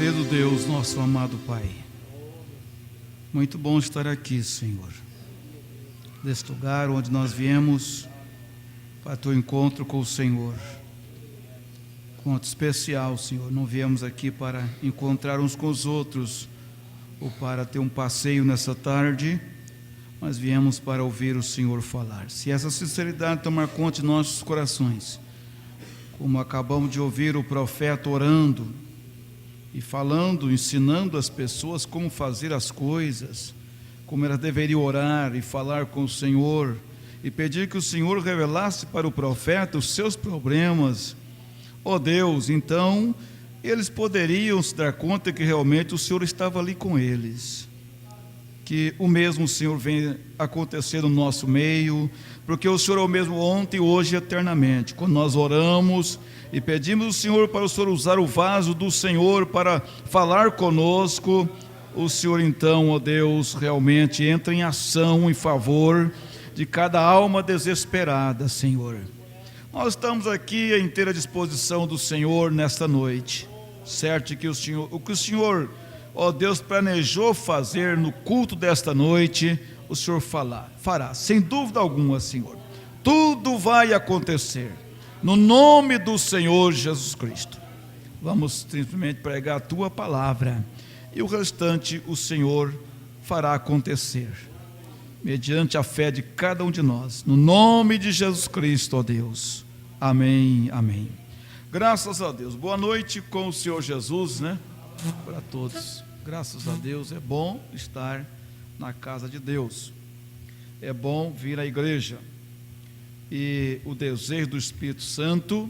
Querido Deus, nosso amado Pai, muito bom estar aqui, Senhor, neste lugar onde nós viemos para teu encontro com o Senhor. Encontro especial, Senhor, não viemos aqui para encontrar uns com os outros ou para ter um passeio nessa tarde, mas viemos para ouvir o Senhor falar. Se essa sinceridade tomar conta de nossos corações, como acabamos de ouvir o profeta orando e falando, ensinando as pessoas como fazer as coisas, como elas deveriam orar e falar com o Senhor, e pedir que o Senhor revelasse para o profeta os seus problemas. Ó Deus, então eles poderiam se dar conta que realmente o Senhor estava ali com eles, que o mesmo Senhor vem acontecer no nosso meio, porque o Senhor é o mesmo ontem, hoje e eternamente. Quando nós oramos e pedimos ao Senhor para o Senhor usar o vaso do Senhor para falar conosco, o Senhor então, ó Deus, realmente entra em ação em favor de cada alma desesperada, Senhor. Nós estamos aqui à inteira disposição do Senhor nesta noite, certo que o que o Senhor, ó Deus, planejou fazer no culto desta noite, o Senhor fará, sem dúvida alguma, Senhor. Tudo vai acontecer no nome do Senhor Jesus Cristo. Vamos simplesmente pregar a tua palavra e o restante o Senhor fará acontecer, mediante a fé de cada um de nós, no nome de Jesus Cristo, ó Deus. Amém, amém. Graças a Deus. Boa noite com o Senhor Jesus, né? Para todos. Graças a Deus, é bom estar na casa de Deus. É bom vir à igreja. E o desejo do Espírito Santo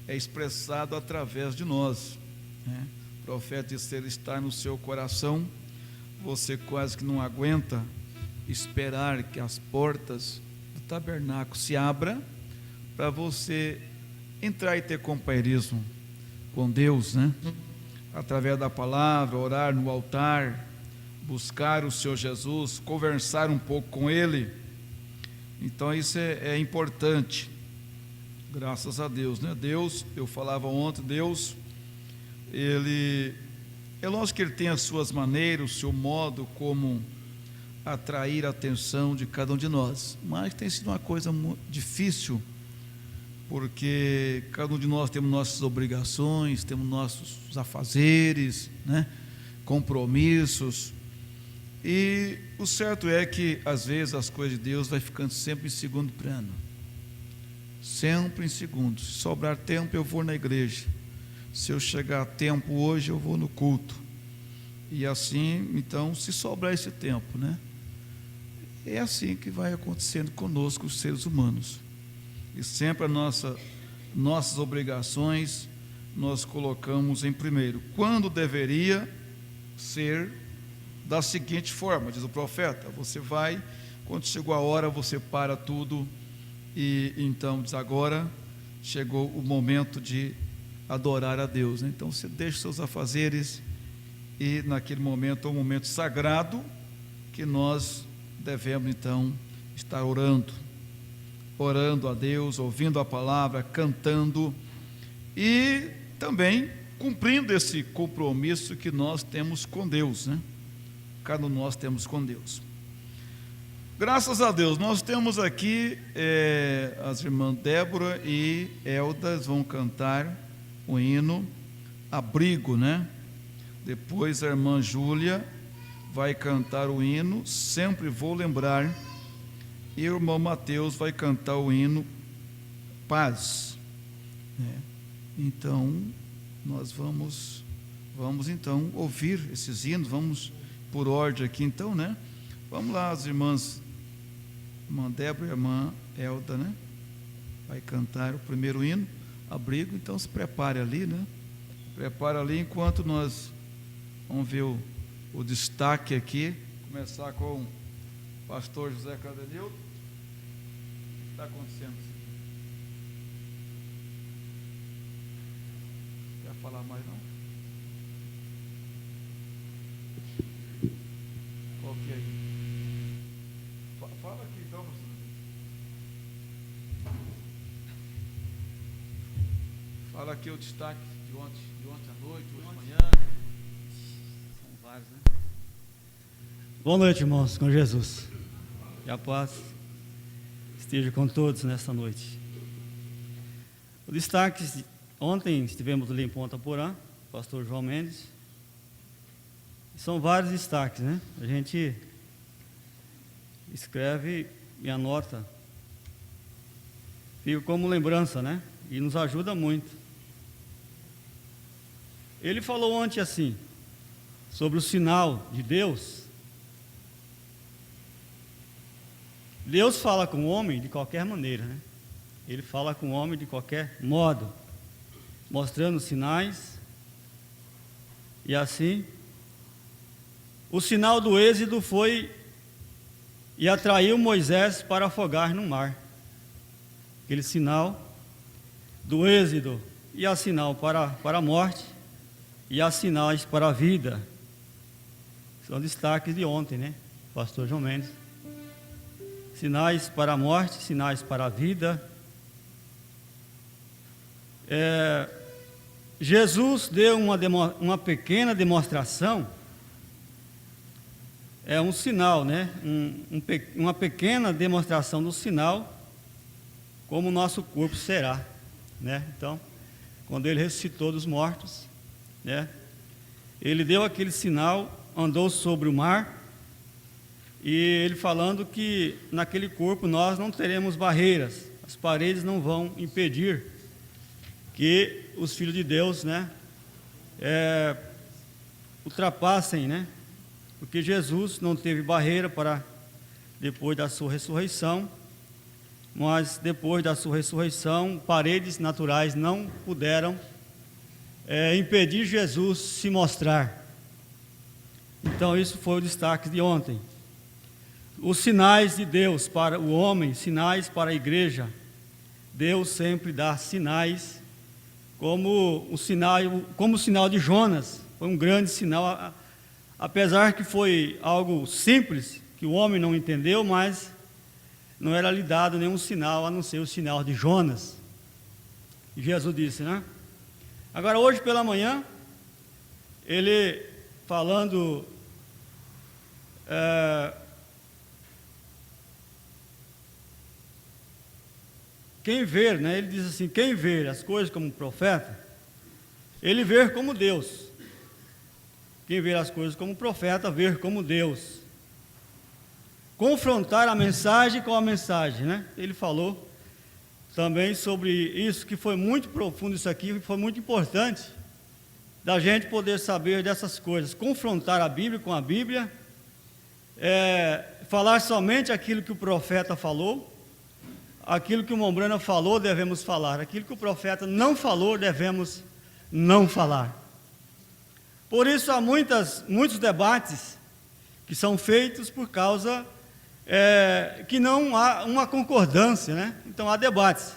é expressado através de nós, né? O profeta disse: se ele está no seu coração, você quase que não aguenta esperar que as portas do tabernáculo se abram para você entrar e ter companheirismo com Deus, né? Através da palavra, orar no altar, buscar o Senhor Jesus, conversar um pouco com Ele. Então isso é importante, graças a Deus, né? Deus, eu falava ontem, Deus, Ele, é lógico que Ele tem as suas maneiras, o seu modo como atrair a atenção de cada um de nós, mas tem sido uma coisa muito difícil, porque cada um de nós temos nossas obrigações, temos nossos afazeres, né? Compromissos, e o certo é que às vezes as coisas de Deus vai ficando sempre em segundo plano, sempre em segundo. Se sobrar tempo eu vou na igreja, se eu chegar a tempo hoje eu vou no culto, e assim, então, se sobrar esse tempo, né? É assim que vai acontecendo conosco, os seres humanos, e sempre nossas obrigações nós colocamos em primeiro, quando deveria ser da seguinte forma, diz o profeta: você vai, quando chegou a hora você para tudo, e então diz: agora chegou o momento de adorar a Deus, né? Então você deixa os seus afazeres, e naquele momento é um momento sagrado, que nós devemos então estar orando a Deus, ouvindo a palavra, cantando, e também cumprindo esse compromisso que nós temos com Deus, né? Cada um de nós temos com Deus. Graças a Deus, nós temos aqui as irmãs Débora e Elda vão cantar o hino Abrigo, né? Depois a irmã Júlia vai cantar o hino Sempre Vou Lembrar, e o irmão Mateus vai cantar o hino Paz, né? Então nós vamos então ouvir esses hinos, vamos por ordem aqui então, né? Vamos lá, as irmãs, irmã Débora e a irmã Elda, né? Vai cantar o primeiro hino, Abrigo. Então se prepare ali, né? Prepara ali enquanto nós vamos ver o destaque aqui. Começar com o pastor José Cadenildo. O que está acontecendo? Quer falar mais não? Ok. Fala aqui então, pastor. Fala aqui o destaque de ontem à noite, hoje de manhã. São vários, né? Boa noite, irmãos, com Jesus. Que a paz esteja com todos nesta noite. O destaque, ontem estivemos ali em Ponta Porã, pastor João Mendes. São vários destaques, né? A gente escreve e anota. Fica como lembrança, né? E nos ajuda muito. Ele falou ontem assim, sobre o sinal de Deus. Deus fala com o homem de qualquer maneira, né? Ele fala com o homem de qualquer modo, mostrando sinais. E assim, o sinal do êxodo foi e atraiu Moisés para afogar no mar. Aquele sinal do êxodo e há sinal para a morte e há sinais para a vida. São destaques de ontem, né? Pastor João Mendes. Sinais para a morte, sinais para a vida. Jesus deu uma pequena demonstração. É um sinal, né? Uma pequena demonstração do sinal, como o nosso corpo será, né? Então, quando ele ressuscitou dos mortos, né? Ele deu aquele sinal, andou sobre o mar, e ele falando que naquele corpo nós não teremos barreiras, as paredes não vão impedir que os filhos de Deus, né, ultrapassem, né? Porque Jesus não teve barreira para depois da sua ressurreição, mas depois da sua ressurreição, paredes naturais não puderam impedir Jesus se mostrar. Então isso foi o destaque de ontem. Os sinais de Deus para o homem, sinais para a igreja. Deus sempre dá sinais, como o sinal de Jonas, foi um grande sinal, apesar que foi algo simples, que o homem não entendeu, mas não era lhe dado nenhum sinal, a não ser o sinal de Jonas. E Jesus disse, né? Agora, hoje pela manhã, ele falando, quem ver, né? Ele diz assim, quem ver as coisas como profeta, ele vê como Deus. Quem vê as coisas como profeta, vê como Deus. Confrontar a mensagem com a mensagem, né? Ele falou também sobre isso, que foi muito profundo isso aqui, foi muito importante da gente poder saber dessas coisas. Confrontar a Bíblia com a Bíblia, falar somente aquilo que o profeta falou, aquilo que o Mombrana falou, devemos falar, aquilo que o profeta não falou, devemos não falar. Por isso há muitos debates que são feitos por causa que não há uma concordância, né? Então há debates,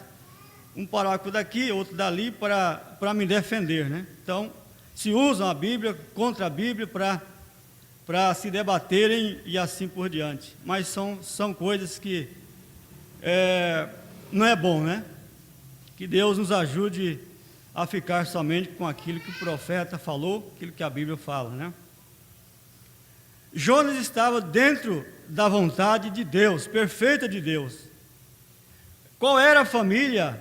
um parágrafo daqui, outro dali, para me defender, né? Então se usam a Bíblia contra a Bíblia para se debaterem e assim por diante. Mas são coisas que não é bom, né? Que Deus nos ajude a ficar somente com aquilo que o profeta falou, aquilo que a Bíblia fala, né? Jonas estava dentro da vontade de Deus, perfeita de Deus. Qual era a família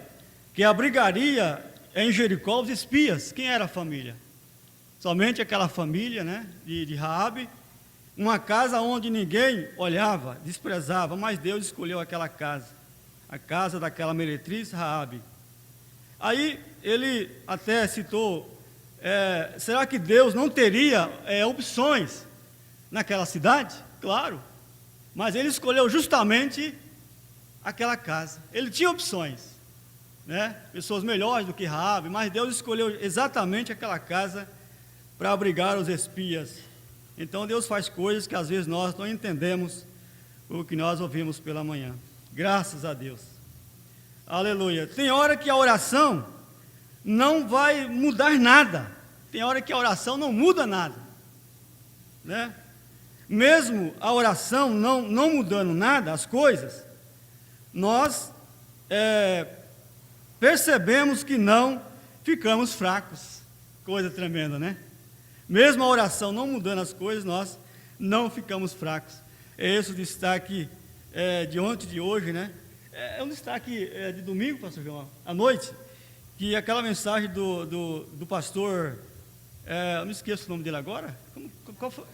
que abrigaria em Jericó os espias? Quem era a família? Somente aquela família, né, de Raabe, uma casa onde ninguém olhava, desprezava, mas Deus escolheu aquela casa, a casa daquela meretriz Raabe. Aí ele até citou, será que Deus não teria opções naquela cidade? Claro, mas ele escolheu justamente aquela casa. Ele tinha opções, né? Pessoas melhores do que Raabe, mas Deus escolheu exatamente aquela casa para abrigar os espias. Então Deus faz coisas que às vezes nós não entendemos o que nós ouvimos pela manhã. Graças a Deus. Aleluia. Tem hora que a oração não vai mudar nada. Tem hora que a oração não muda nada, né? Mesmo a oração não mudando nada, as coisas, nós percebemos que não ficamos fracos. Coisa tremenda, né? Mesmo a oração não mudando as coisas, nós não ficamos fracos. É esse o destaque de ontem, de hoje, né? É um destaque de domingo, pastor João, à noite, que aquela mensagem do pastor, eu me esqueço o nome dele agora, qual foi?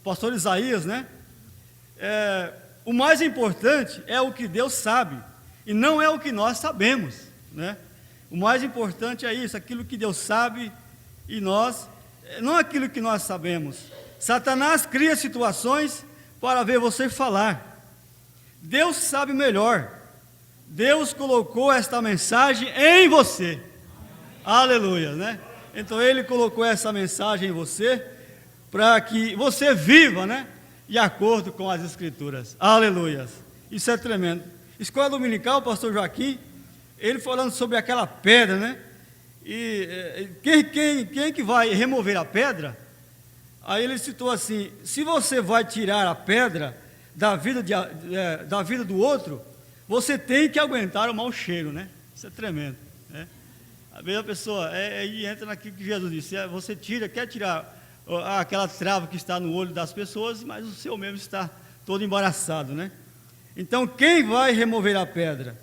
Pastor Isaías, né? O mais importante é o que Deus sabe, e não é o que nós sabemos, né? O mais importante é isso, aquilo que Deus sabe, e nós, não aquilo que nós sabemos. Satanás cria situações para ver você falar. Deus sabe melhor. Deus colocou esta mensagem em você. Aleluia, né? Então Ele colocou essa mensagem em você para que você viva, né? De acordo com as Escrituras. Aleluia. Isso é tremendo. Escola dominical, o pastor Joaquim, ele falando sobre aquela pedra, né? E quem que vai remover a pedra? Aí ele citou assim: se você vai tirar a pedra da vida do outro, você tem que aguentar o mau cheiro, né? Isso é tremendo, né? Às vezes a pessoa entra naquilo que Jesus disse: você quer tirar aquela trava que está no olho das pessoas, mas o seu mesmo está todo embaraçado, né? Então, quem vai remover a pedra?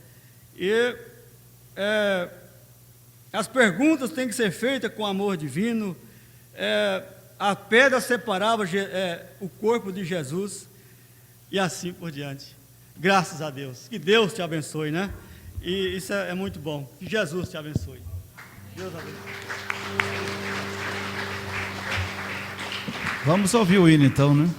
As perguntas têm que ser feitas com amor divino. A pedra separava o corpo de Jesus, e assim por diante. Graças a Deus. Que Deus te abençoe, né? E isso é muito bom. Que Jesus te abençoe. Deus abençoe. Vamos ouvir o hino então, né?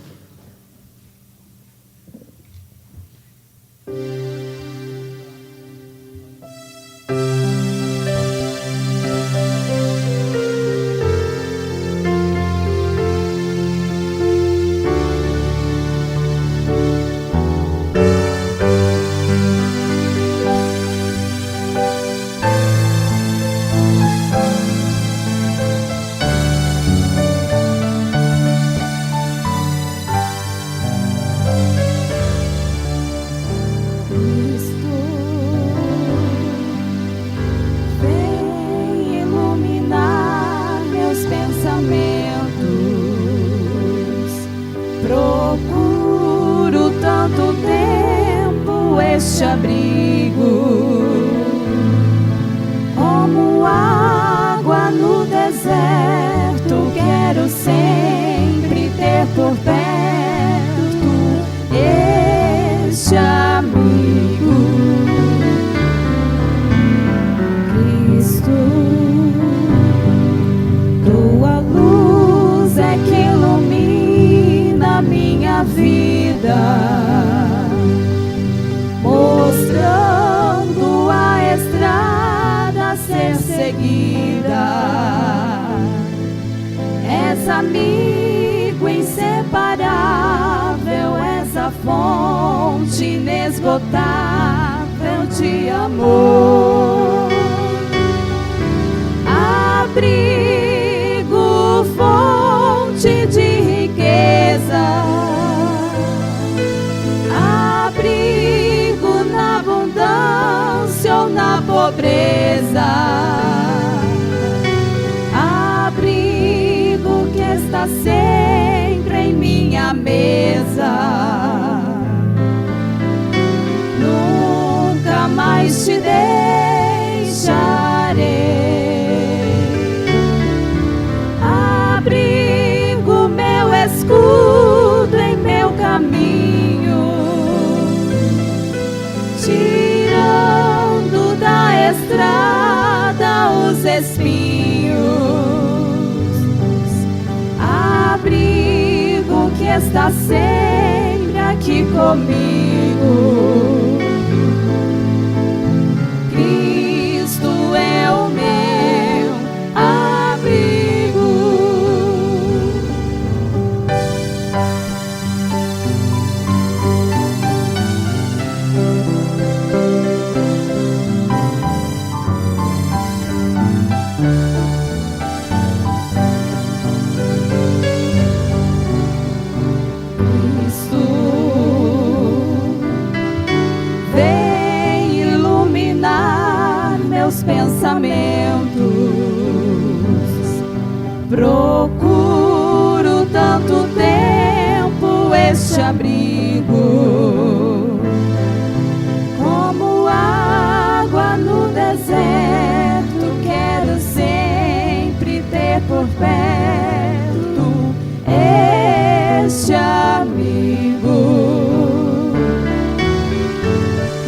Amigo inseparável, essa fonte inesgotável de amor, abrigo, fonte de riqueza, abrigo na abundância ou na pobreza, está sempre em minha mesa, nunca mais te deixarei. Abrigo, meu escudo em meu caminho, tirando da estrada os espinhos. Abrigo que está sempre aqui comigo. Cristo é o meu abrigo. Procuro tanto tempo este abrigo, como água no deserto, quero sempre ter por perto este amigo.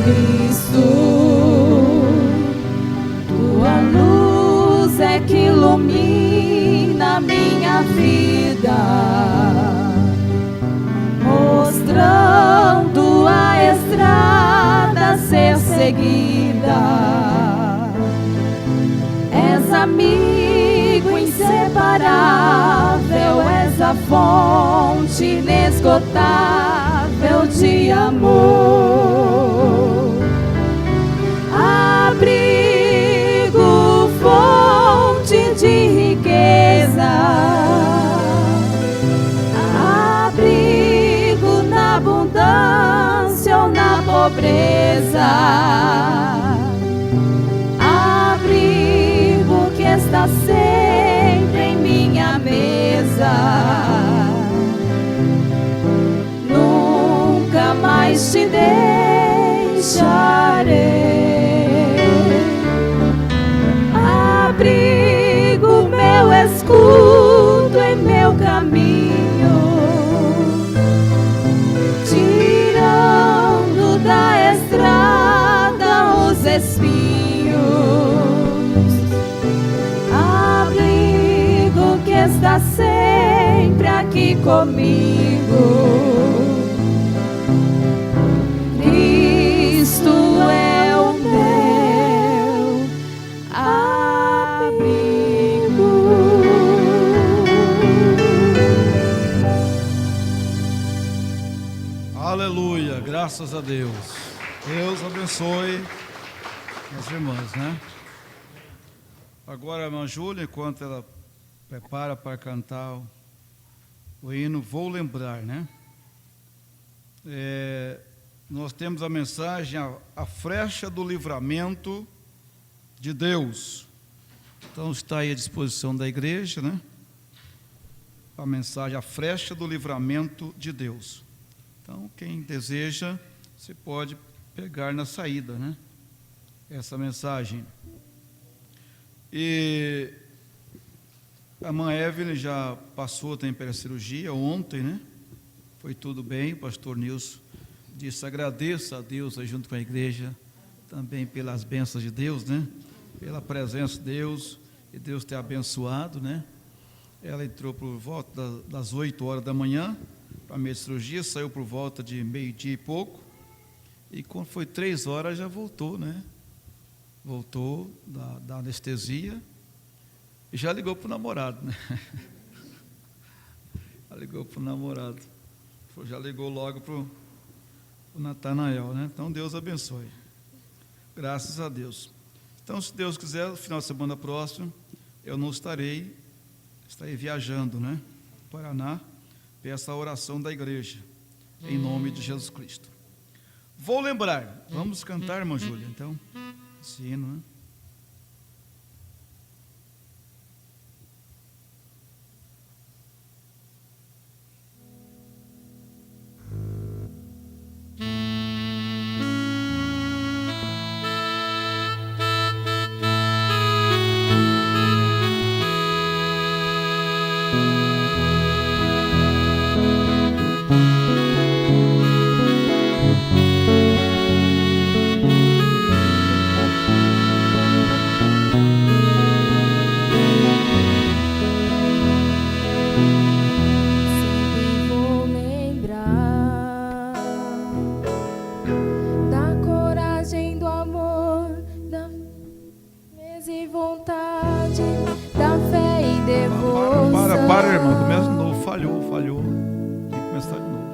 Cristo, tua luz é que ilumina minha vida, mostrando a estrada a ser seguida. És amigo inseparável, és a fonte inesgotável de amor. Abrigo, fonte de riqueza, abrigo na abundância ou na pobreza, abrigo que está sempre em minha mesa. Nunca mais te deixarei. Abrigo, meu escudo em meu caminho, tirando da estrada os espinhos. Abrigo que está sempre aqui comigo. Cristo é o meu abrigo. Aleluia, graças a Deus. Deus abençoe as irmãs, né? Agora a irmã Júlia, enquanto ela prepara para cantar o hino, vou lembrar, né? Nós temos a mensagem, a flecha do livramento de Deus. Então está aí à disposição da igreja, né? A mensagem, a flecha do livramento de Deus. Então, quem deseja, você pode pegar na saída, né? Essa mensagem. E a irmã Evelyn já passou também pela cirurgia ontem, né? Foi tudo bem, o pastor Nilson disse, agradeça a Deus aí junto com a igreja, também pelas bênçãos de Deus, né? Pela presença de Deus, e Deus ter abençoado, né? Ela entrou por volta das 8 horas da manhã, para a minha cirurgia, saiu por volta de meio-dia e pouco, e quando foi 3 horas já voltou, né? Voltou da anestesia, e já ligou para o namorado, né? Já ligou para o namorado, já ligou logo para o Natanael, né? Então Deus abençoe, graças a Deus. Então, se Deus quiser, no final de semana próximo, eu não estarei viajando, né? Paraná, para essa oração da igreja, em nome de Jesus Cristo. Vou lembrar, vamos cantar, irmã Júlia, então, esse hino, né? Para, irmã, começa de novo, falhou, tem que começar de novo.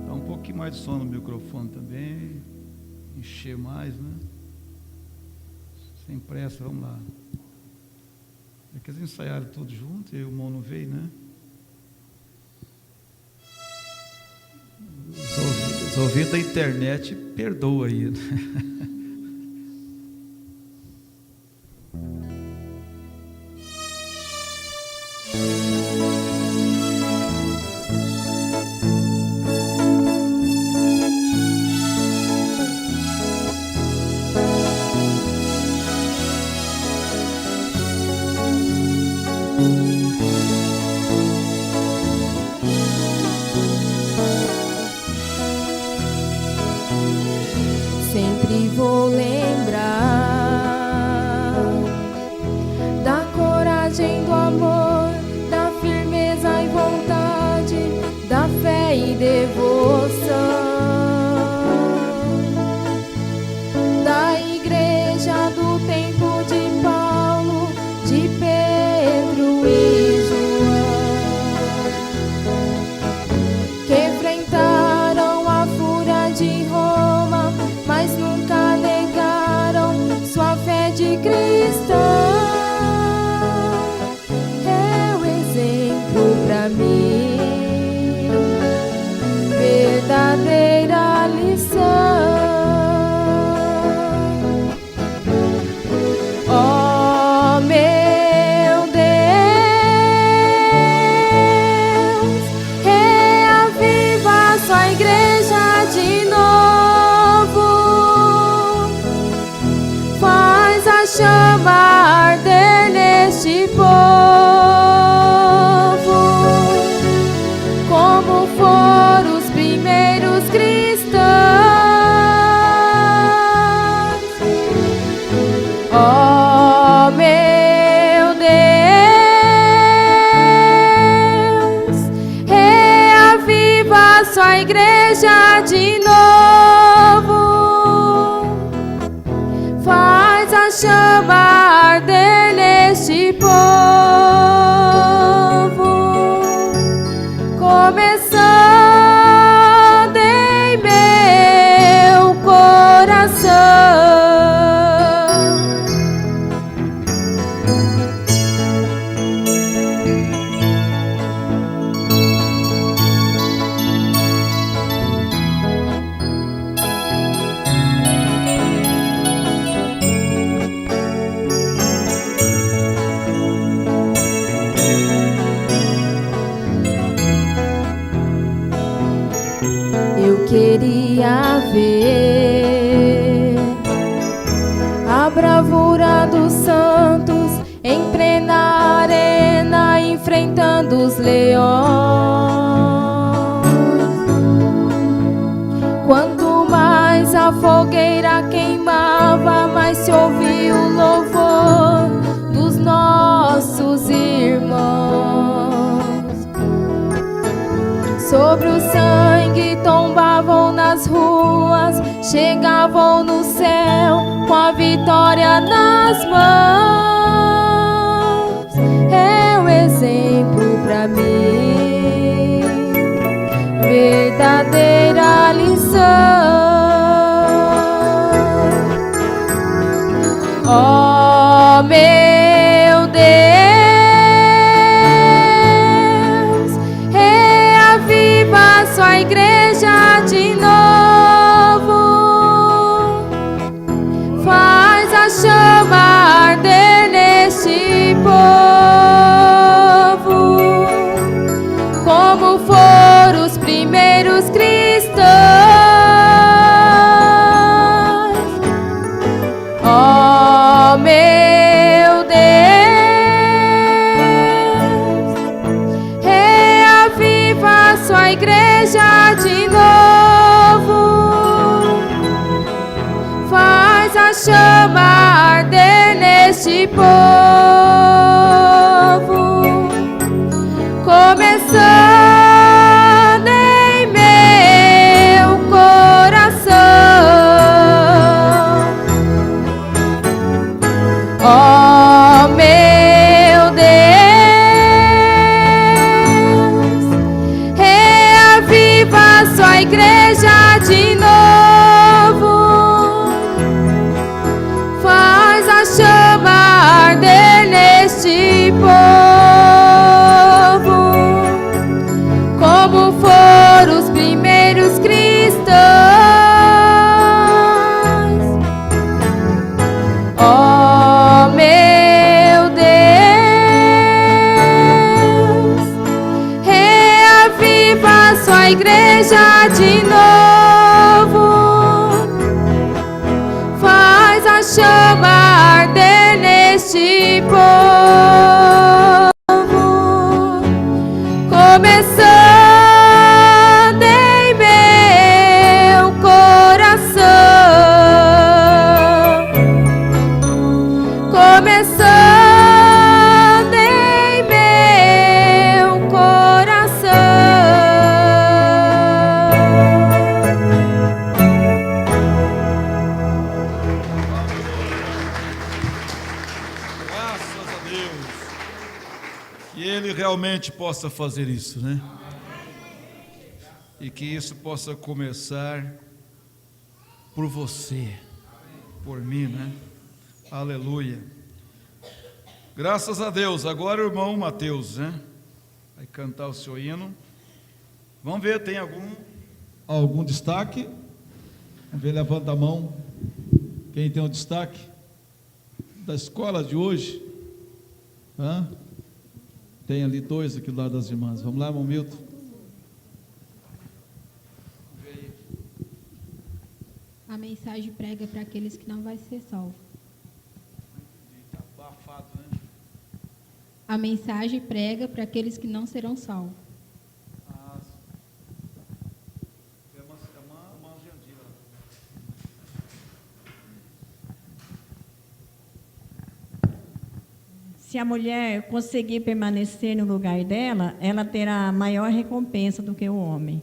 Dá um pouquinho mais de som no microfone também, encher mais, né? Sem pressa, vamos lá. É que eles ensaiaram tudo junto e o irmão não veio, né? Os ouvintes da internet, perdoa aí, né? a ver a bravura dos santos em plena arena, enfrentando os leões. Quanto mais a fogueira queimava, mais se ouvia o louvor dos nossos irmãos. Sobre o sangue tombavam nas ruas, chegavam no céu com a vitória nas mãos. É um exemplo pra mim, verdadeira lição. Oh, meu Deus, reaviva sua igreja de novo, faz a chama arder neste povo, como foram os primeiros cristãos. Oh, meu Deus, reaviva sua igreja de novo, faz a chama arder neste povo, começando em meu coração. Oh, meu Deus, reaviva sua igreja de novo, faz a chama arder neste povo, como foram os primeiros cristãos. Oh, meu Deus, reaviva sua igreja de novo, faz a chama arder neste povo, começando em meu coração, começando em meu coração. Graças a Deus. Que Ele realmente possa fazer isso, né? E que isso possa começar por você, por mim, né? Aleluia. Graças a Deus. Agora o irmão Mateus, né? Vai cantar o seu hino. Vamos ver, tem algum destaque? Vamos ver, levanta a mão. Quem tem um destaque da escola de hoje? Hã? Tem ali dois aqui do lado das irmãs. Vamos lá, irmão Milton. A mensagem prega para aqueles que não vai ser salvo. Abafado, né? A mensagem prega para aqueles que não serão salvos. Se a mulher conseguir permanecer no lugar dela, ela terá maior recompensa do que o homem.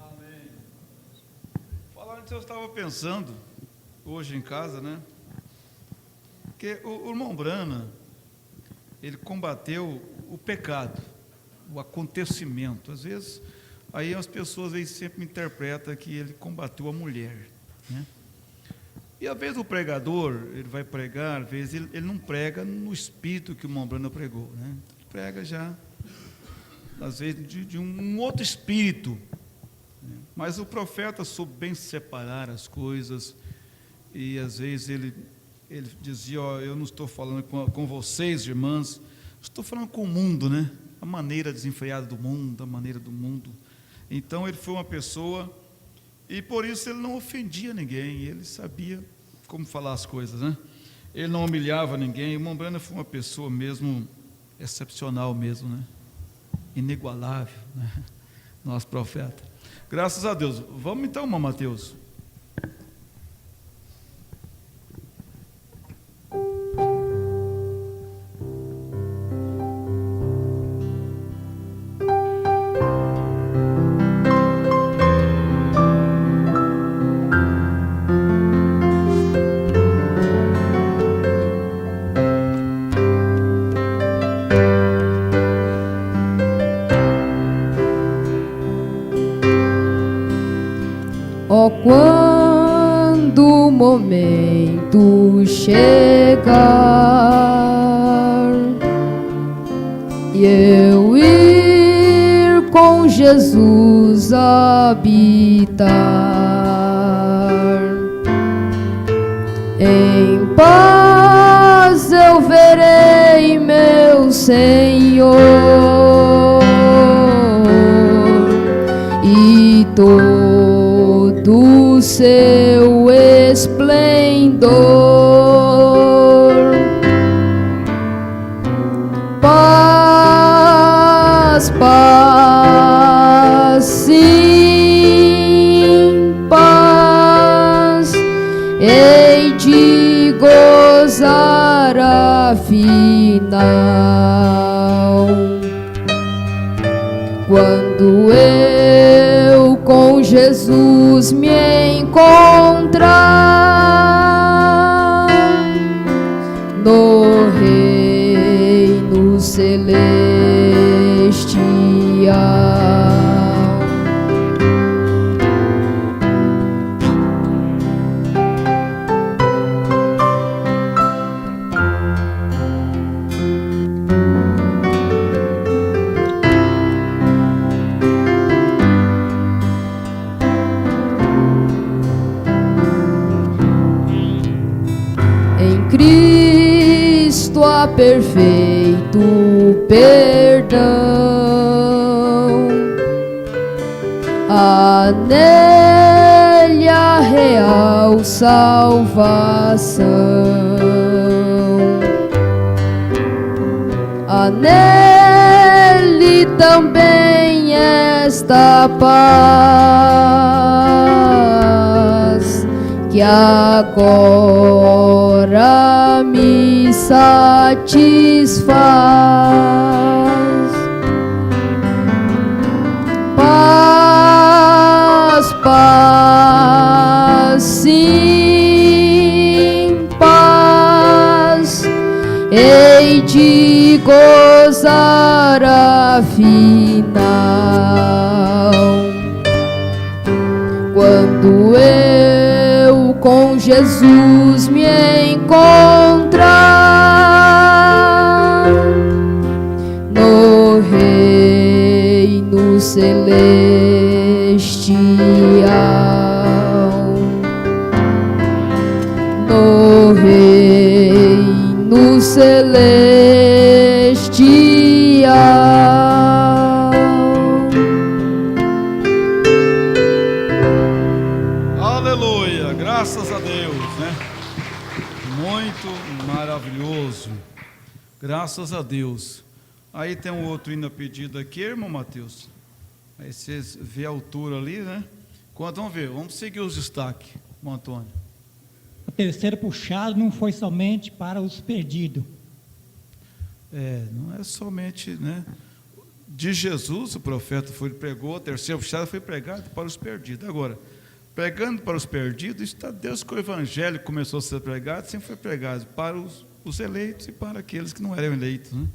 Amém. Falando disso, eu estava pensando hoje em casa, né? Que o irmão Brana, ele combateu o pecado, o acontecimento. Às vezes, aí as pessoas aí sempre interpretam que ele combateu a mulher, né? E às vezes o pregador, ele vai pregar, às vezes ele não prega no espírito que o irmão Brana pregou, né? Ele prega já, às vezes, de um outro espírito, né? Mas o profeta soube bem separar as coisas, e às vezes ele dizia, ó, eu não estou falando com vocês, irmãs, estou falando com o mundo, né? A maneira desenfreada do mundo, a maneira do mundo. Então ele foi uma pessoa E por isso ele não ofendia ninguém, ele sabia como falar as coisas, né? Ele não humilhava ninguém. O Mombrana foi uma pessoa mesmo excepcional mesmo, né? Inigualável, né? Nosso profeta. Graças a Deus. Vamos então, irmão Mateus. Oh, quando o momento chegar e eu ir com Jesus habitar, em paz eu verei meu Senhor e todo seu esplendor. Paz, paz, sim, paz, hei de gozar afinal, quando eu com Jesus me encontrar no reino celestial. Cristo há perfeito perdão, há nele a real salvação, há nele também esta paz que agora me satisfaz. Paz, paz, sim, paz, hei de gozar afinal, quando eu com Jesus me encontrar no reino celestial, no reino celestial. Aleluia, graças a Deus, né? Muito maravilhoso, graças a Deus. Aí tem um outro hino pedido aqui, irmão Mateus. Aí vocês vê a altura ali, né? Vamos ver, vamos seguir os destaques, irmão Antônio. O terceiro puxado não foi somente para os perdidos. Não é somente, né? De Jesus, o profeta pregou, o terceiro puxado foi pregado para os perdidos. Agora, pregando para os perdidos, está Deus que o evangelho começou a ser pregado, sempre foi pregado para os eleitos e para aqueles que não eram eleitos, né?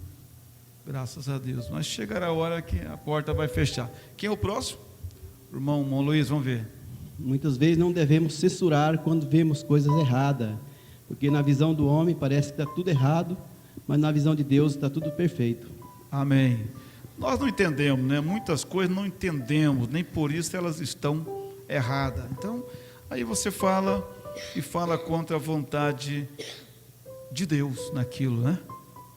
Graças a Deus. Mas chegará a hora que a porta vai fechar. Quem é o próximo? Irmão Luiz, vamos ver. Muitas vezes não devemos censurar quando vemos coisas erradas, porque na visão do homem parece que está tudo errado, mas na visão de Deus está tudo perfeito. Amém. Nós não entendemos, né? Muitas coisas não entendemos, nem por isso elas estão erradas. Então, aí você fala e fala contra a vontade de Deus naquilo, né?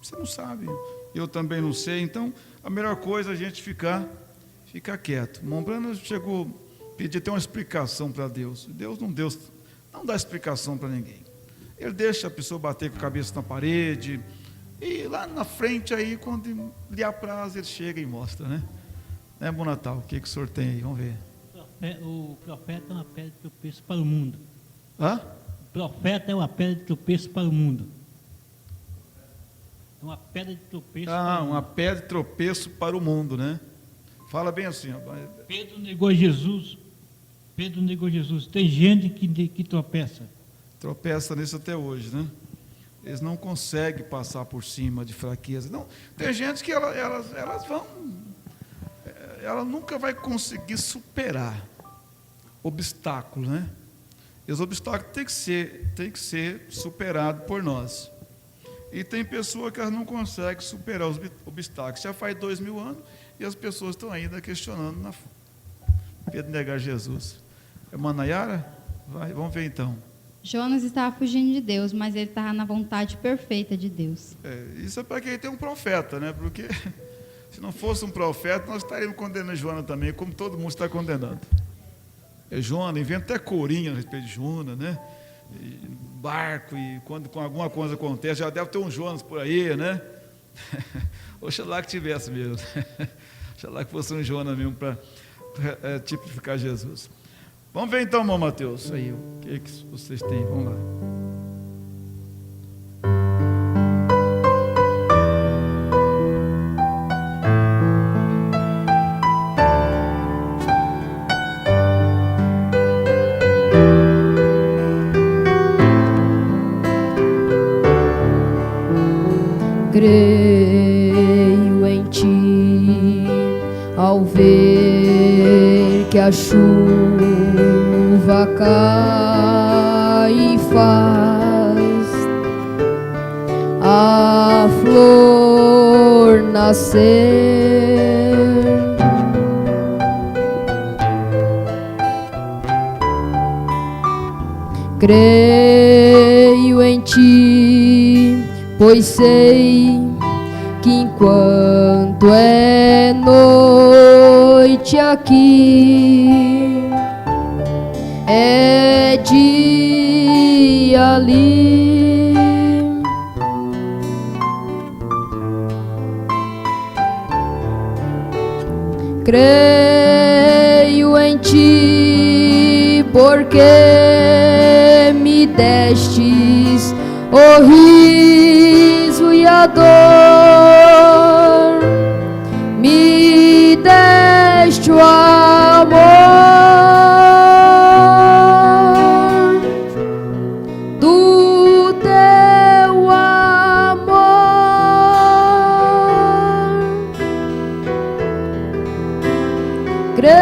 Você não sabe, eu também não sei. Então, a melhor coisa é a gente ficar quieto. Mombrana chegou pedir ter uma explicação para Deus. Deus não dá explicação para ninguém. Ele deixa a pessoa bater com a cabeça na parede, e lá na frente aí, quando lhe apraz, ele chega e mostra, né? Né, Bom Natal? O que o senhor tem aí? Vamos ver. O profeta é uma pedra de tropeço para o mundo. Hã? O profeta é uma pedra de tropeço para o mundo. É uma pedra de tropeço para o mundo. Uma pedra de tropeço para o mundo, né? Fala bem assim, rapaz. Pedro negou Jesus. Pedro negou Jesus. Tem gente que tropeça. Tropeça nisso até hoje, né? Eles não conseguem passar por cima de fraqueza. Não, tem gente que ela nunca vai conseguir superar obstáculos, né? E os obstáculos têm que ser superados por nós. E tem pessoas que elas não conseguem superar os obstáculos. Já faz 2000 anos e as pessoas estão ainda questionando Pedro negar Jesus. É Manayara? Vai, vamos ver então. Jonas estava fugindo de Deus, mas ele estava na vontade perfeita de Deus. Isso é para quem tem um profeta, né? Porque se não fosse um profeta, nós estaríamos condenando Jonas também, como todo mundo está condenando. Jonas, inventa até corinha a respeito de Jonas, né? E barco, e quando alguma coisa acontece, já deve ter um Jonas por aí, né? Oxalá que tivesse mesmo. Oxalá que fosse um Jonas mesmo para tipificar Jesus. Vamos ver então, irmão Mateus, aí, o que vocês têm? Vamos lá. Creio em ti ao ver que a chuva cai e faz a flor nascer. Creio em ti, pois sei que enquanto é noite aqui, é dia ali. Creio em ti, porque me destes o riso e a dor, me deste o amor do teu amor. Creio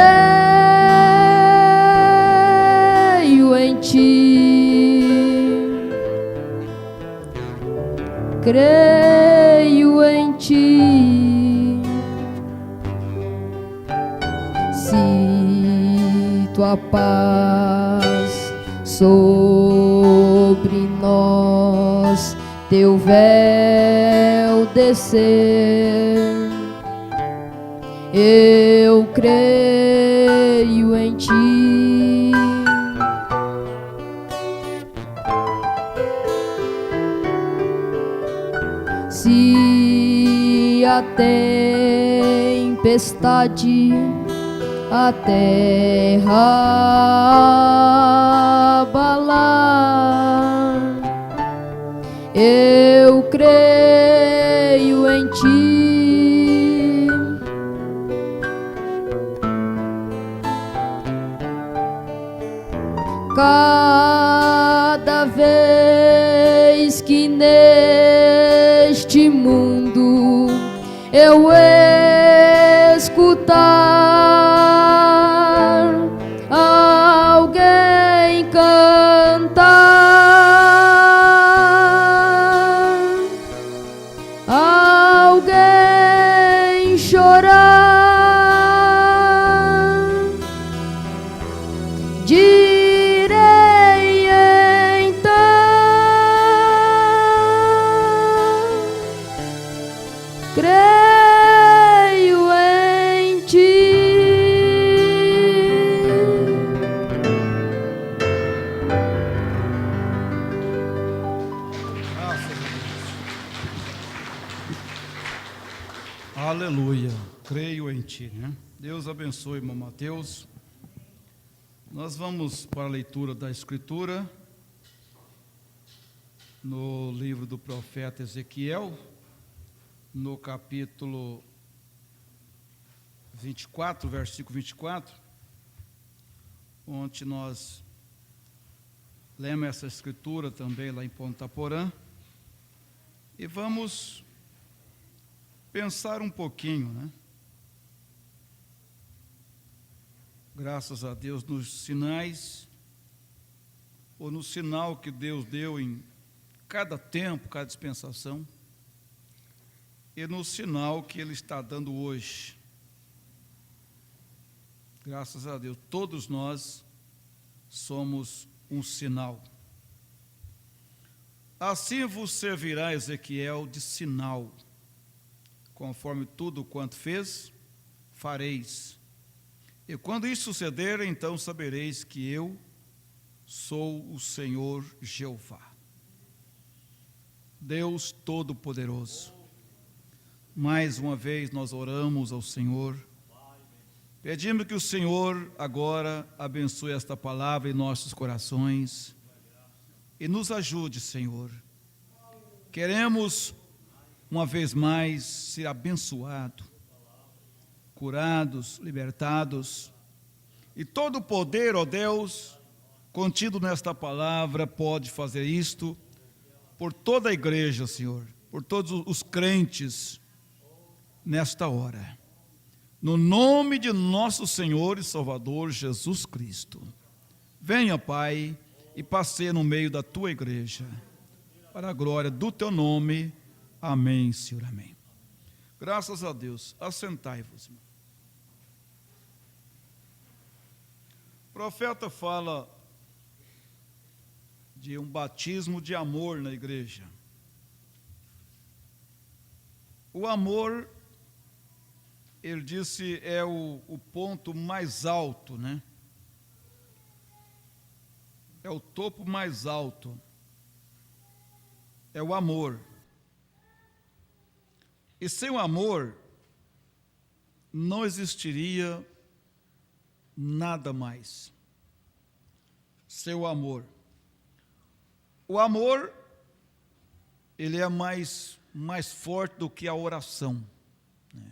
em ti, creio em ti. Se tua paz sobre nós teu véu descer, eu creio em ti. Se a tempestade a terra abalar, eu creio em ti. Cada vez que neste mundo eu escutar alguém cantar, alguém chorar, direi então, creio em ti. Aleluia, creio em Ti, né? Deus abençoe, irmão Mateus. Nós vamos para a leitura da Escritura, no livro do profeta Ezequiel, no capítulo 24, versículo 24, onde nós lemos essa Escritura também lá em Ponta Porã, e vamos pensar um pouquinho, né? Graças a Deus nos sinais, ou no sinal que Deus deu em cada tempo, cada dispensação, e no sinal que Ele está dando hoje. Graças a Deus, todos nós somos um sinal. Assim vos servirá Ezequiel de sinal, conforme tudo quanto fez, fareis. E quando isso suceder, então sabereis que eu sou o Senhor Jeová, Deus Todo-Poderoso. Mais uma vez nós oramos ao Senhor, pedimos que o Senhor agora abençoe esta palavra em nossos corações e nos ajude, Senhor. Queremos uma vez mais ser abençoados, curados, libertados, e todo o poder, ó Deus, contido nesta palavra, pode fazer isto por toda a igreja, Senhor, por todos os crentes nesta hora, no nome de nosso Senhor e Salvador Jesus Cristo. Venha, Pai, e passeia no meio da tua igreja, para a glória do teu nome. Amém, Senhor, amém. Graças a Deus. Assentai-vos, irmão. O profeta fala de um batismo de amor na igreja. O amor, ele disse, é o ponto mais alto, né? É o topo mais alto. É o amor. E sem o amor, não existiria nada mais. Sem o amor. O amor, ele é mais forte do que a oração, né?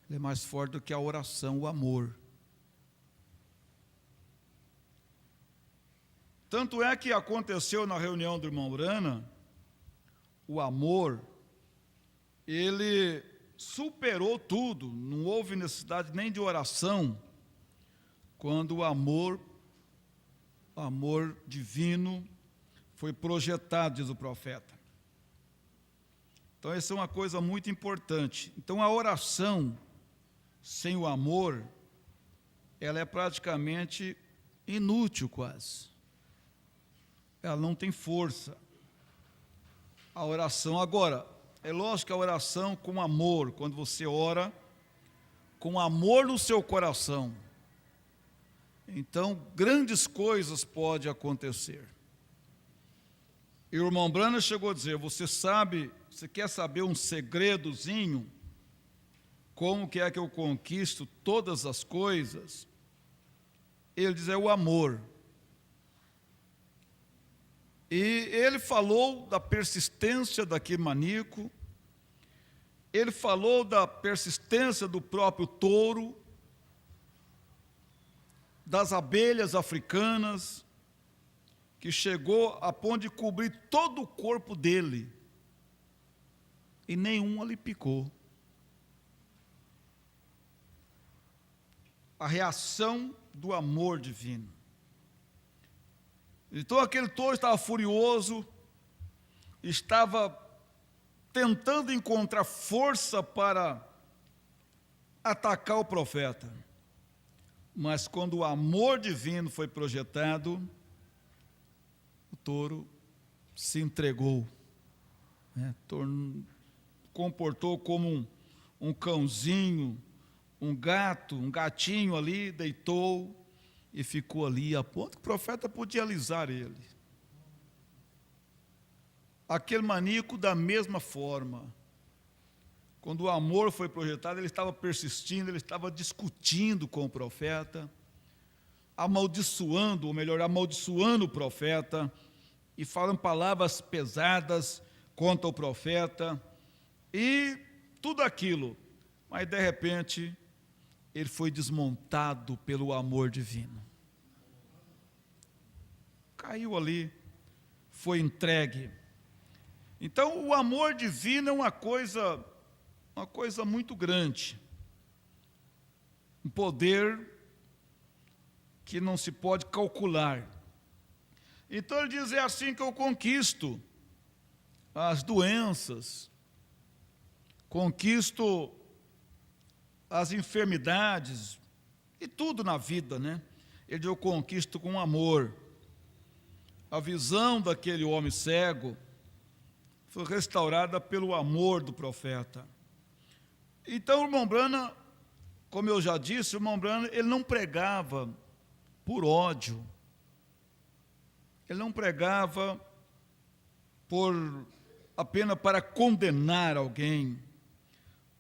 Ele é mais forte do que a oração, o amor. Tanto é que aconteceu na reunião do irmão Urana, o amor, ele superou tudo, não houve necessidade nem de oração, quando o amor divino foi projetado, diz o profeta. Então, essa é uma coisa muito importante. Então, a oração sem o amor, ela é praticamente inútil quase. Ela não tem força. A oração, agora, é lógico que a oração com amor, quando você ora com amor no seu coração, então grandes coisas podem acontecer. E o irmão Brana chegou a dizer, você quer saber um segredozinho, como que é que eu conquisto todas as coisas? Ele diz, é o amor. E ele falou da persistência daquele maníaco, ele falou da persistência do próprio touro, das abelhas africanas, que chegou a ponto de cobrir todo o corpo dele, e nenhuma lhe picou. A reação do amor divino. Então aquele touro estava furioso, estava tentando encontrar força para atacar o profeta. Mas quando o amor divino foi projetado, o touro se entregou, né? Comportou como um cãozinho, um gatinho ali, deitou e ficou ali, a ponto que o profeta podia alisar ele. Aquele maníaco, da mesma forma, Quando o amor foi projetado, ele estava persistindo, ele estava discutindo com o profeta, amaldiçoando, ou melhor, amaldiçoando o profeta, e falando palavras pesadas contra o profeta, e tudo aquilo. Mas, de repente, ele foi desmontado pelo amor divino. Caiu ali, foi entregue. Então, o amor divino é uma coisa muito grande, um poder que não se pode calcular. Então ele diz: é assim que eu conquisto as doenças, conquisto as enfermidades e tudo na vida, né? Ele diz: eu conquisto com amor. A visão daquele homem cego foi restaurada pelo amor do profeta. Então o irmão Branham, como eu já disse, o irmão Branham, ele não pregava por ódio, ele não pregava apenas para condenar alguém,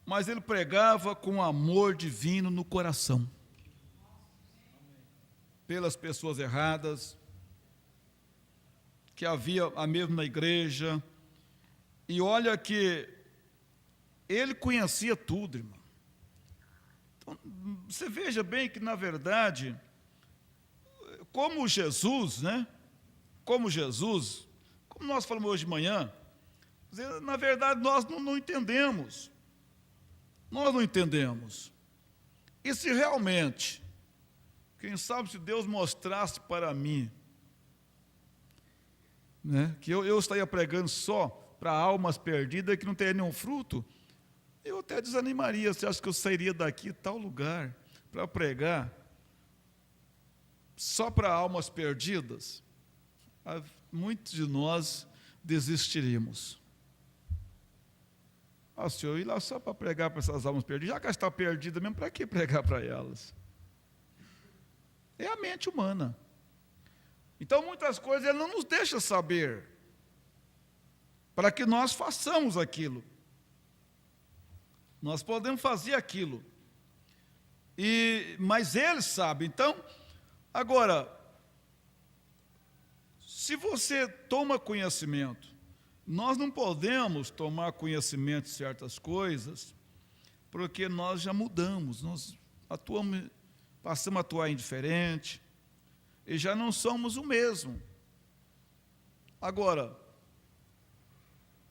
mas ele pregava com amor divino no coração, pelas pessoas erradas, que havia a mesma na igreja. E olha que ele conhecia tudo, irmão. Então, você veja bem que, na verdade, como Jesus, né? Como nós falamos hoje de manhã, na verdade nós não entendemos. Nós não entendemos. E se realmente, quem sabe se Deus mostrasse para mim, né, que eu estaria pregando só para almas perdidas que não teria nenhum fruto, eu até desanimaria. Você acha que eu sairia daqui tal lugar para pregar só para almas perdidas? Muitos de nós desistiríamos. Se eu ir lá só para pregar para essas almas perdidas, já que está perdida mesmo, para que pregar para elas? É a mente humana. Então muitas coisas ele não nos deixa saber, para que nós façamos aquilo. Nós podemos fazer aquilo, mas ele sabe. Então, agora, se você toma conhecimento, nós não podemos tomar conhecimento de certas coisas, porque nós já mudamos, nós passamos a atuar indiferente, e já não somos o mesmo. Agora,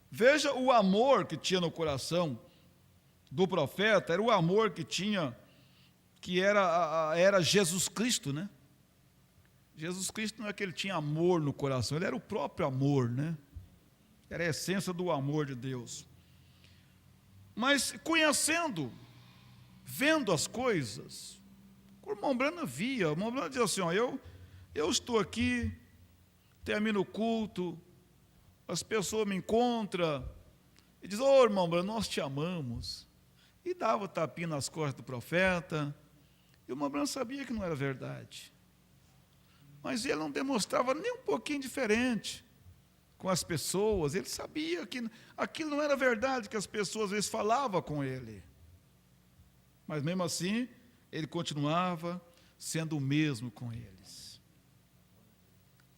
veja o amor que tinha no coração do profeta, era o amor que tinha, que era Jesus Cristo, né? Jesus Cristo não é que ele tinha amor no coração, ele era o próprio amor, né? Era a essência do amor de Deus. Mas conhecendo, vendo as coisas, o irmão Branham via, o irmão Branham dizia assim: eu estou aqui, termino o culto, as pessoas me encontram e dizem: ô irmão Branham, nós te amamos. E dava tapinha nas costas do profeta, e o irmão Branham sabia que não era verdade. Mas ele não demonstrava nem um pouquinho diferente com as pessoas. Ele sabia que aquilo não era verdade, que as pessoas às vezes falavam com ele. Mas mesmo assim, ele continuava sendo o mesmo com eles.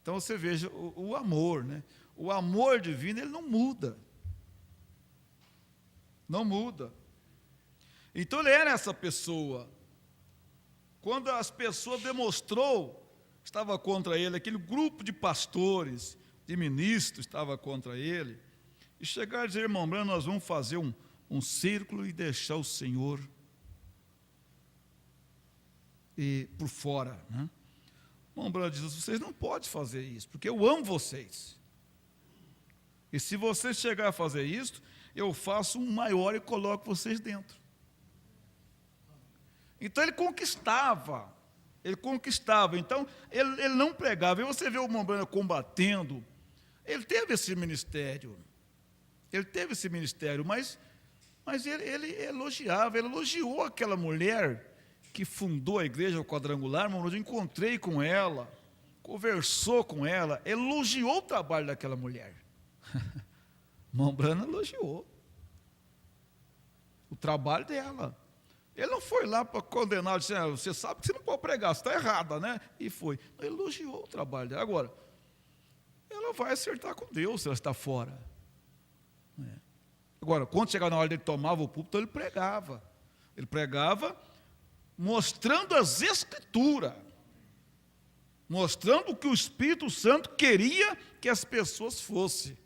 Então você veja o amor, né? O amor divino, ele não muda. Não muda. Então ele era essa pessoa. Quando as pessoas demonstrou, estava contra ele, aquele grupo de pastores, de ministros estava contra ele, e chegaram a dizer: irmão Branham, nós vamos fazer um círculo e deixar o Senhor por fora, né? O irmão Branham diz: vocês não podem fazer isso, porque eu amo vocês. E se vocês chegarem a fazer isso, eu faço um maior e coloco vocês dentro. Então ele conquistava. Então ele não pregava. E você vê o irmão Branham combatendo. Ele teve esse ministério, mas ele elogiava, ele elogiou aquela mulher que fundou a igreja quadrangular. Irmão, eu encontrei com ela, conversou com ela, elogiou o trabalho daquela mulher. Irmão Branham elogiou. o trabalho dela. Ele não foi lá para condenar, disse, você sabe que você não pode pregar, você está errada, né? E foi. Ele elogiou o trabalho dela. Agora, ela vai acertar com Deus se ela está fora. Agora, quando chegava na hora dele tomava o púlpito, ele pregava. Ele pregava mostrando as Escrituras, mostrando o que o Espírito Santo queria que as pessoas fossem,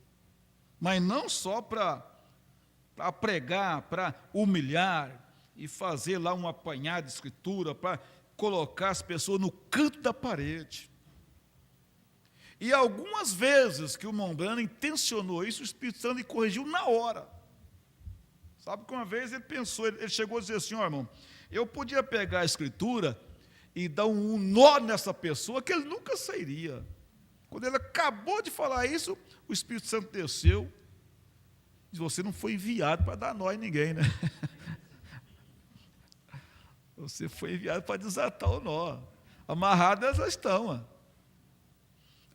mas não só para pregar, para humilhar e fazer lá um apanhado de Escritura, para colocar as pessoas no canto da parede. E algumas vezes que o Mombrana intencionou isso, o Espírito Santo lhe corrigiu na hora. Sabe que uma vez ele pensou, ele chegou a dizer assim, irmão, eu podia pegar a Escritura e dar um nó nessa pessoa que ele nunca sairia. Quando ele acabou de falar isso, o Espírito Santo desceu e disse, você não foi enviado para dar nó em ninguém, né? Você foi enviado para desatar o nó. Amarradas elas estão.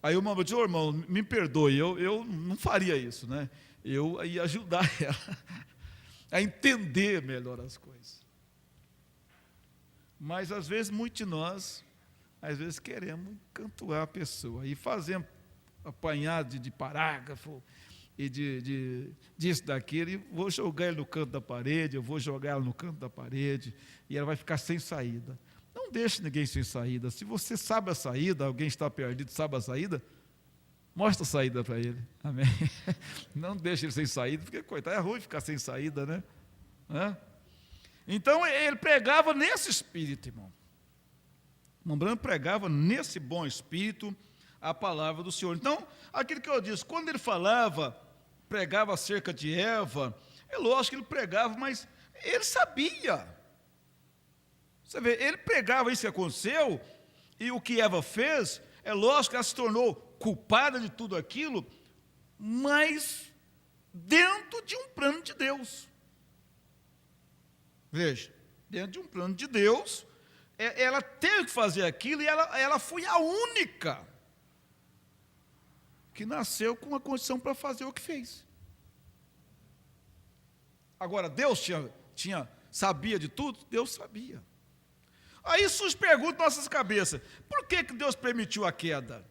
Aí o Mombrana disse, irmão, me perdoe, eu não faria isso, né? Eu ia ajudar ela a entender melhor as coisas. Mas, às vezes, muitos de nós, às vezes, queremos encantuar a pessoa. E fazemos apanhado de parágrafo e disso, daquilo, e vou jogar ele no canto da parede, eu vou jogar ela no canto da parede, e ela vai ficar sem saída. Não deixe ninguém sem saída. Se você sabe a saída, alguém está perdido, sabe a saída, mostra a saída para ele. Amém? Não deixe ele sem saída, porque, coitado, é ruim ficar sem saída, né? Então, ele pregava nesse espírito, irmão. Mombrana pregava nesse bom espírito a palavra do Senhor. Então, aquilo que eu disse, quando ele pregava acerca de Eva, é lógico que ele pregava, mas ele sabia. Você vê, ele pregava isso que aconteceu, e o que Eva fez, é lógico que ela se tornou culpada de tudo aquilo, mas dentro de um plano de Deus. Veja, dentro de um plano de Deus, ela teve que fazer aquilo, e ela foi a única que nasceu com a condição para fazer o que fez. Agora, Deus sabia de tudo? Deus sabia. Aí surge pergunta em nossas cabeças, por que Deus permitiu a queda?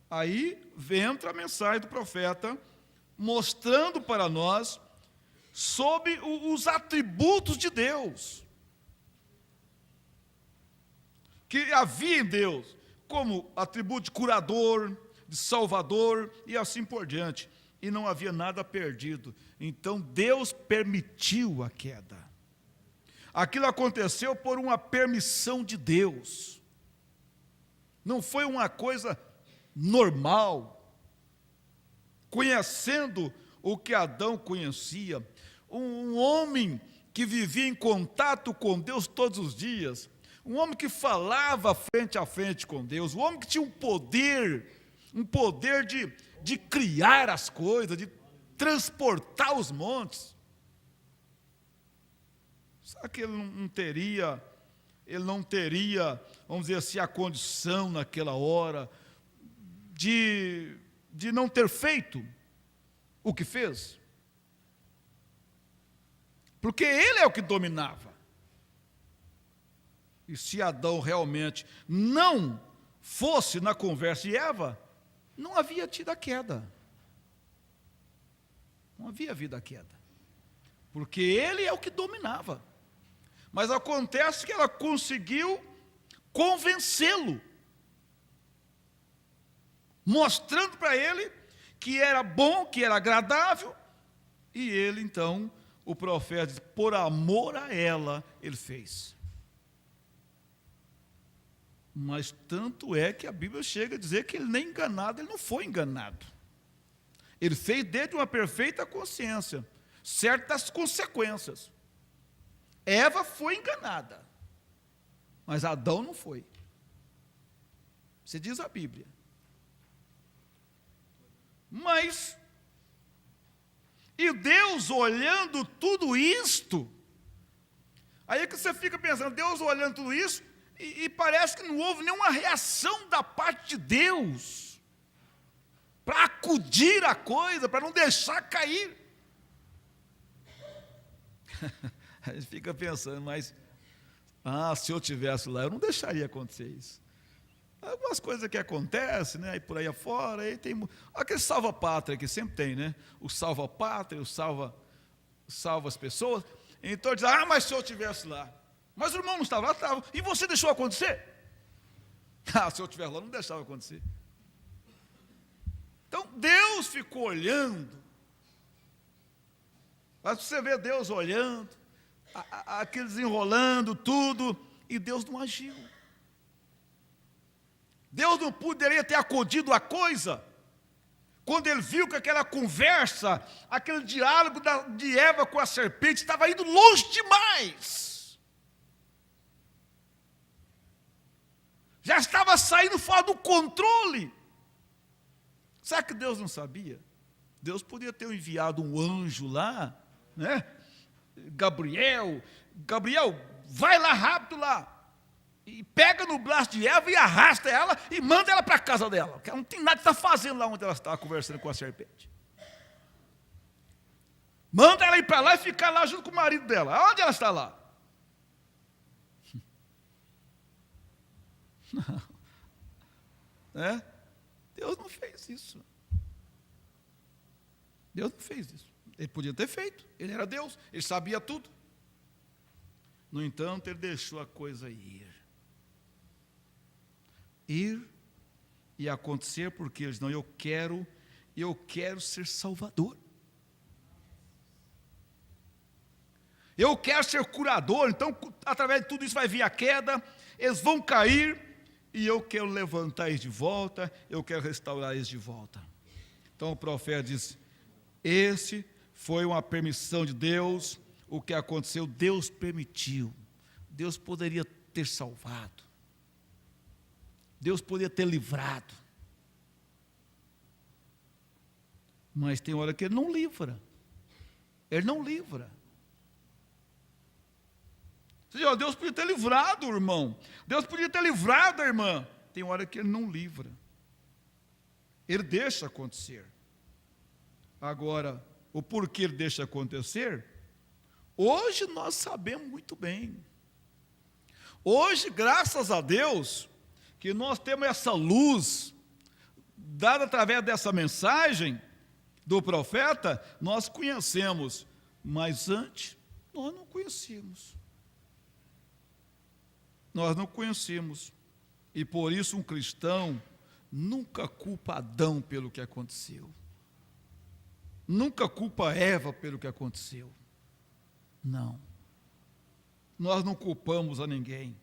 Aí entra a mensagem do profeta, mostrando para nós sobre os atributos de Deus, que havia em Deus, como atributo de curador, de salvador e assim por diante, e não havia nada perdido. Então Deus permitiu a queda. Aquilo aconteceu por uma permissão de Deus, não foi uma coisa normal, conhecendo o que Adão conhecia, um homem que vivia em contato com Deus todos os dias, um homem que falava frente a frente com Deus, um homem que tinha um poder de criar as coisas, de transportar os montes. Será que ele não teria, vamos dizer assim, a condição naquela hora de não ter feito o que fez? Porque ele é o que dominava. E se Adão realmente não fosse na conversa de Eva, não havia tido a queda. Não havia havido a queda. Porque ele é o que dominava. Mas acontece que ela conseguiu convencê-lo, mostrando para ele que era bom, que era agradável, e ele então, o profeta, por amor a ela, ele fez. Mas tanto é que a Bíblia chega a dizer que ele nem enganado, ele não foi enganado. Ele fez desde uma perfeita consciência, certas consequências. Eva foi enganada, mas Adão não foi. Você diz a Bíblia. Mas, e Deus olhando tudo isto, aí é que você fica pensando, Deus olhando tudo isso, e parece que não houve nenhuma reação da parte de Deus, para acudir a coisa, para não deixar cair. A gente fica pensando, mas se eu tivesse lá, eu não deixaria acontecer isso. Algumas coisas que acontecem, né? E por aí afora, aí tem aquele salva-pátria que sempre tem, né? O salva-pátria, o salva as pessoas. Então diz, mas se eu estivesse lá. Mas o irmão não estava lá, estava. E você deixou acontecer? Se eu estivesse lá, não deixava acontecer. Então Deus ficou olhando. Mas você vê Deus olhando, aquele desenrolando tudo, e Deus não agiu. Deus não poderia ter acudido a coisa, quando ele viu que aquela conversa, aquele diálogo de Eva com a serpente estava indo longe demais. Já estava saindo fora do controle. Será que Deus não sabia? Deus podia ter enviado um anjo lá, né? Gabriel, vai lá rápido lá. E pega no braço de Eva e arrasta ela e manda ela para a casa dela. Porque ela não tem nada que está fazendo lá onde ela estava conversando com a serpente. Manda ela ir para lá e ficar lá junto com o marido dela. Aonde ela está lá? Não. É? Deus não fez isso. Deus não fez isso. Ele podia ter feito. Ele era Deus. Ele sabia tudo. No entanto, ele deixou a coisa ir e acontecer, porque eles não, eu quero ser salvador. Eu quero ser curador. Então, através de tudo isso vai vir a queda, eles vão cair, e eu quero levantar eles de volta, eu quero restaurar eles de volta. Então o profeta diz, esse foi uma permissão de Deus, o que aconteceu, Deus permitiu. Deus poderia ter salvado. Deus poderia ter livrado. Mas tem hora que Ele não livra. Ele não livra. Você diz, Deus podia ter livrado, irmão. Deus podia ter livrado a irmã. Tem hora que Ele não livra. Ele deixa acontecer. Agora, o porquê Ele deixa acontecer, hoje nós sabemos muito bem. Hoje, graças a Deus, que nós temos essa luz, dada através dessa mensagem do profeta, nós conhecemos, mas antes nós não conhecíamos. Nós não conhecemos, e por isso um cristão nunca culpa Adão pelo que aconteceu, nunca culpa Eva pelo que aconteceu, não, nós não culpamos a ninguém.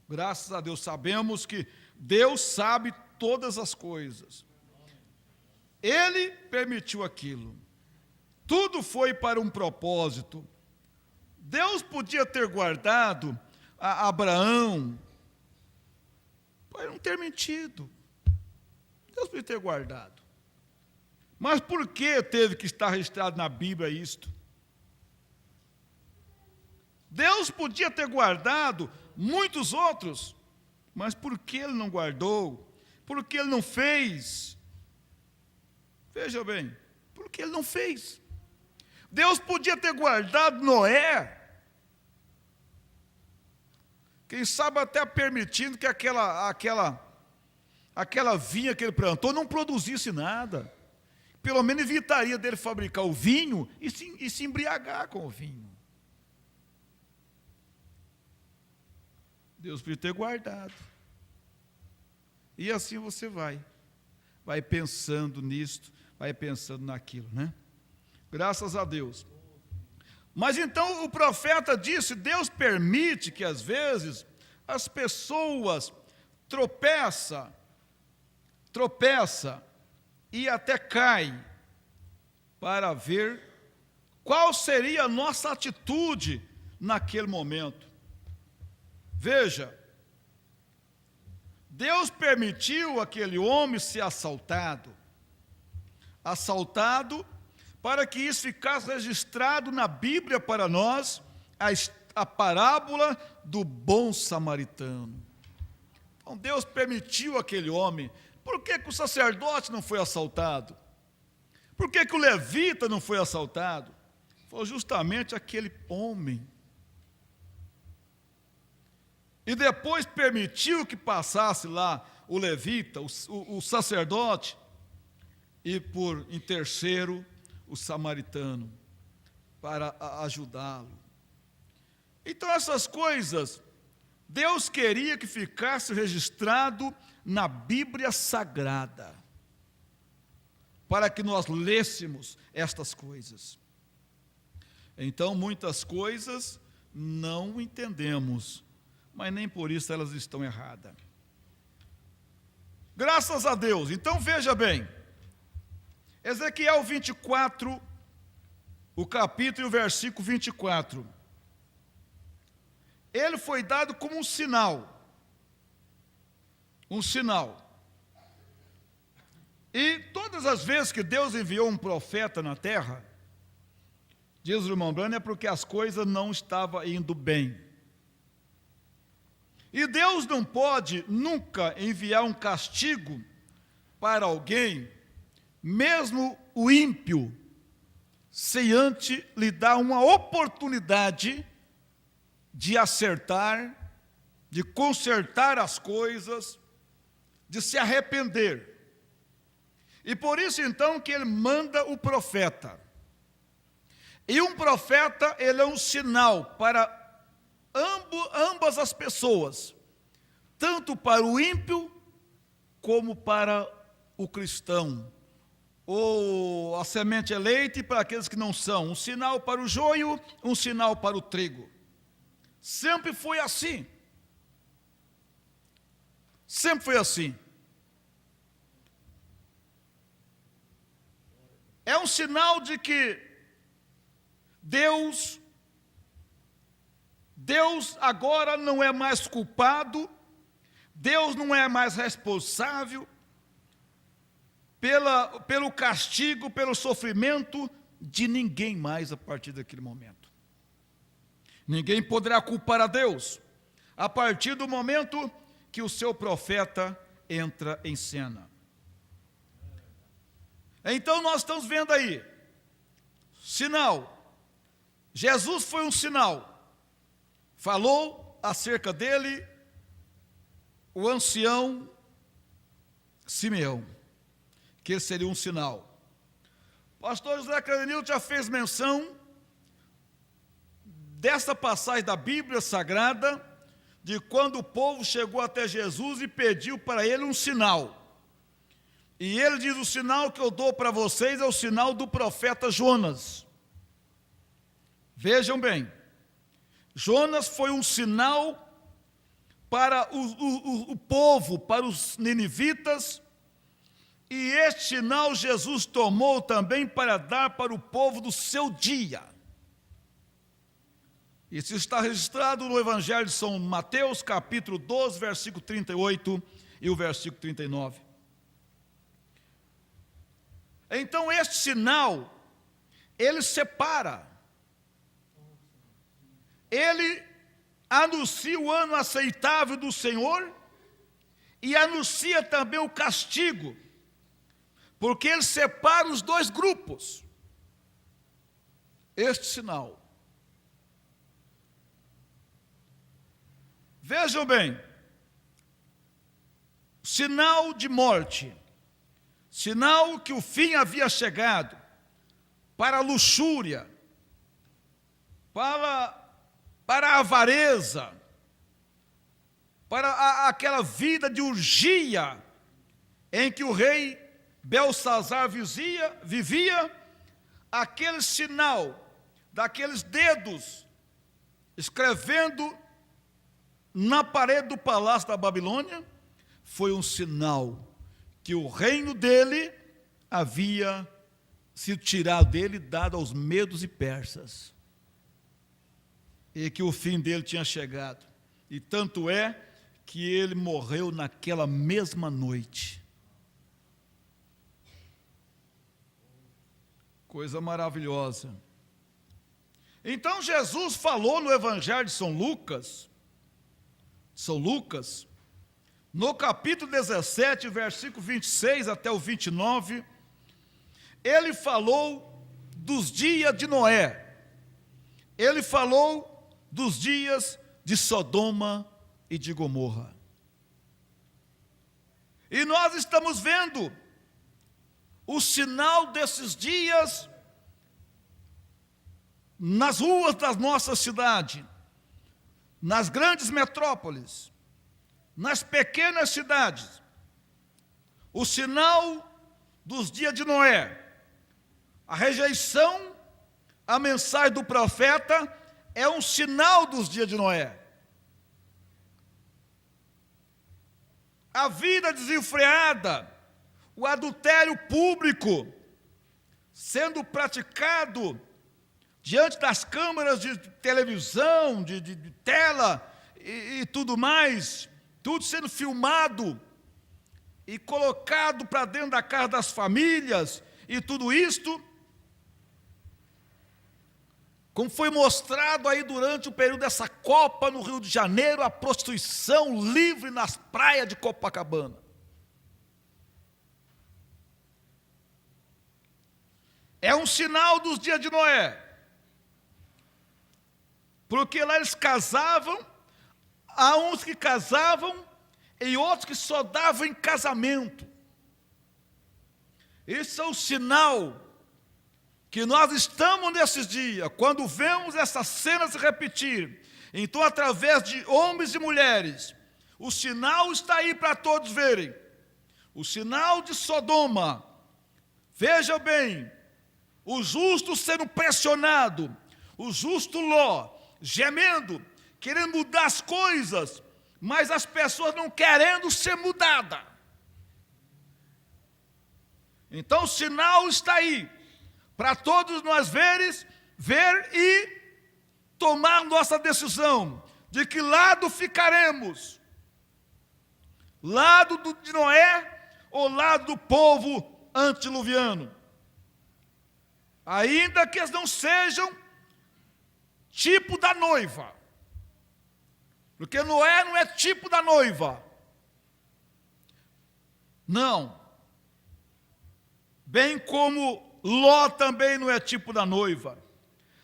Graças a Deus sabemos que Deus sabe todas as coisas. Ele permitiu aquilo. Tudo foi para um propósito. Deus podia ter guardado a Abraão, para não ter mentido. Deus podia ter guardado. Mas por que teve que estar registrado na Bíblia isto? Deus podia ter guardado muitos outros, mas por que Ele não guardou? Por que Ele não fez? Veja bem, por que Ele não fez? Deus podia ter guardado Noé, quem sabe até permitindo que aquela vinha que ele plantou não produzisse nada. Pelo menos evitaria dele fabricar o vinho e se embriagar com o vinho. Deus podia ter guardado. E assim você vai pensando nisto, vai pensando naquilo, né? Graças a Deus. Mas então o profeta disse, Deus permite que às vezes as pessoas tropeçam e até caem, para ver qual seria a nossa atitude naquele momento. Veja, Deus permitiu aquele homem ser assaltado para que isso ficasse registrado na Bíblia para nós, a parábola do bom samaritano. Então Deus permitiu aquele homem. Por que o sacerdote não foi assaltado? Por que o levita não foi assaltado? foi justamente aquele homem. E depois permitiu que passasse lá o levita, o sacerdote, e em terceiro, o samaritano, para ajudá-lo. Então essas coisas, Deus queria que ficasse registrado na Bíblia Sagrada, para que nós lêssemos estas coisas. Então muitas coisas não entendemos, mas nem por isso elas estão erradas. Graças a Deus. Então veja bem, Ezequiel 24, o capítulo e o versículo 24. Ele foi dado como um sinal. Um sinal. E todas as vezes que Deus enviou um profeta na terra, diz o irmão Brano, é porque as coisas não estavam indo bem. E Deus não pode nunca enviar um castigo para alguém, mesmo o ímpio, sem antes lhe dar uma oportunidade de acertar, de consertar as coisas, de se arrepender. E por isso então que ele manda o profeta. E um profeta, ele é um sinal para ambas as pessoas, tanto para o ímpio como para o cristão, ou a semente eleita e para aqueles que não são, um sinal para o joio, um sinal para o trigo. Sempre foi assim. Sempre foi assim. É um sinal de que Deus agora não é mais culpado, Deus não é mais responsável pelo castigo, pelo sofrimento de ninguém mais a partir daquele momento. Ninguém poderá culpar a Deus a partir do momento que o seu profeta entra em cena. Então nós estamos vendo aí, sinal. Jesus foi um sinal. Falou acerca dele o ancião Simeão, que ele seria um sinal. O pastor José Cranildo já fez menção dessa passagem da Bíblia Sagrada, de quando o povo chegou até Jesus e pediu para ele um sinal. E ele diz: o sinal que eu dou para vocês é o sinal do profeta Jonas. Vejam bem, Jonas foi um sinal para o povo, para os ninivitas, e este sinal Jesus tomou também para dar para o povo do seu dia. Isso está registrado no Evangelho de São Mateus, capítulo 12, versículo 38 e o versículo 39. Então este sinal, ele separa, ele anuncia o ano aceitável do Senhor e anuncia também o castigo, porque ele separa os dois grupos. Este sinal. Vejam bem, sinal de morte, sinal que o fim havia chegado, para a luxúria, para a avareza, para aquela vida de orgia em que o rei Belsazar vivia, aquele sinal daqueles dedos escrevendo na parede do palácio da Babilônia, foi um sinal que o reino dele havia sido tirado dele, dado aos medos e persas, e que o fim dele tinha chegado. E tanto é que ele morreu naquela mesma noite. Coisa maravilhosa. Então Jesus falou no Evangelho de São Lucas, no capítulo 17, versículo 26 até o 29, ele falou dos dias de Noé, ele falou dos dias de Sodoma e de Gomorra. E nós estamos vendo o sinal desses dias nas ruas da nossa cidade, nas grandes metrópoles, nas pequenas cidades. O sinal dos dias de Noé, a rejeição à mensagem do profeta é um sinal dos dias de Noé. A vida desenfreada, o adultério público sendo praticado diante das câmeras de televisão, de tela e tudo mais, tudo sendo filmado e colocado para dentro da casa das famílias, e tudo isto, como foi mostrado aí durante o período dessa Copa no Rio de Janeiro, a prostituição livre nas praias de Copacabana. É um sinal dos dias de Noé, porque lá eles casavam, há uns que casavam e outros que só davam em casamento. Esse é o sinal que nós estamos nesses dias, quando vemos essas cenas se repetir. Então, através de homens e mulheres, o sinal está aí para todos verem. O sinal de Sodoma. Veja bem, o justo sendo pressionado, o justo Ló, gemendo, querendo mudar as coisas, mas as pessoas não querendo ser mudadas. Então o sinal está aí, para todos nós ver e tomar nossa decisão, de que lado ficaremos, lado de Noé ou lado do povo antediluviano. Ainda que eles não sejam tipo da noiva, porque Noé não é tipo da noiva, não, bem como Ló também não é tipo da noiva,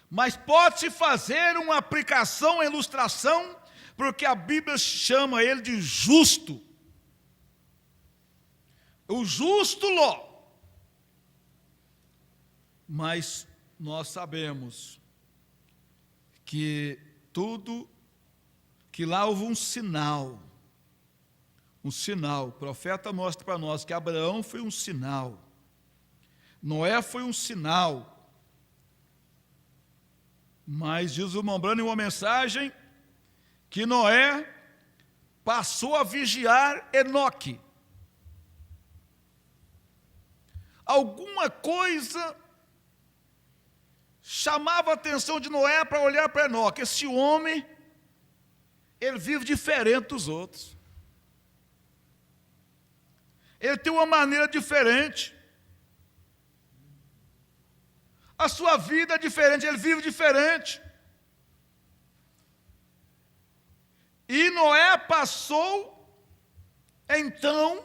mas pode-se fazer uma aplicação, uma ilustração, porque a Bíblia chama ele de justo, o justo Ló. Mas nós sabemos que lá houve um sinal, o profeta mostra para nós que Abraão foi um sinal, Noé foi um sinal, mas diz o irmão Branham em uma mensagem que Noé passou a vigiar Enoque. Alguma coisa chamava a atenção de Noé para olhar para Enoque. Esse homem, ele vive diferente dos outros. Ele tem uma maneira diferente. A sua vida é diferente, ele vive diferente. E Noé passou, então,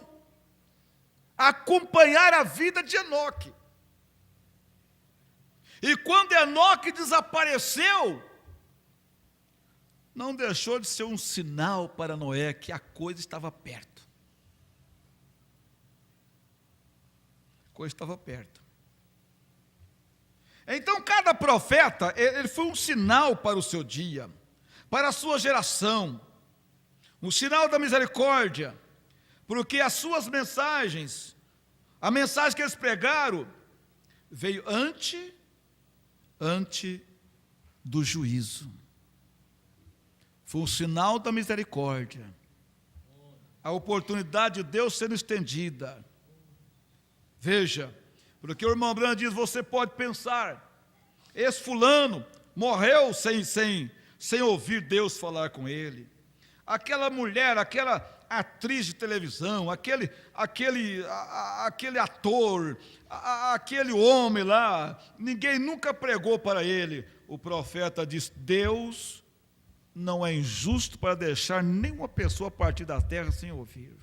a acompanhar a vida de Enoque. E quando Enoque desapareceu, não deixou de ser um sinal para Noé que a coisa estava perto. A coisa estava perto. Então, cada profeta, ele foi um sinal para o seu dia, para a sua geração, um sinal da misericórdia, porque as suas mensagens, a mensagem que eles pregaram, veio antes do juízo. Foi um sinal da misericórdia, a oportunidade de Deus sendo estendida. Veja, porque o irmão Branham diz, você pode pensar, esse fulano morreu sem ouvir Deus falar com ele. Aquela mulher, aquela atriz de televisão, aquele ator, aquele homem lá, ninguém nunca pregou para ele. O profeta diz, Deus não é injusto para deixar nenhuma pessoa partir da terra sem ouvir.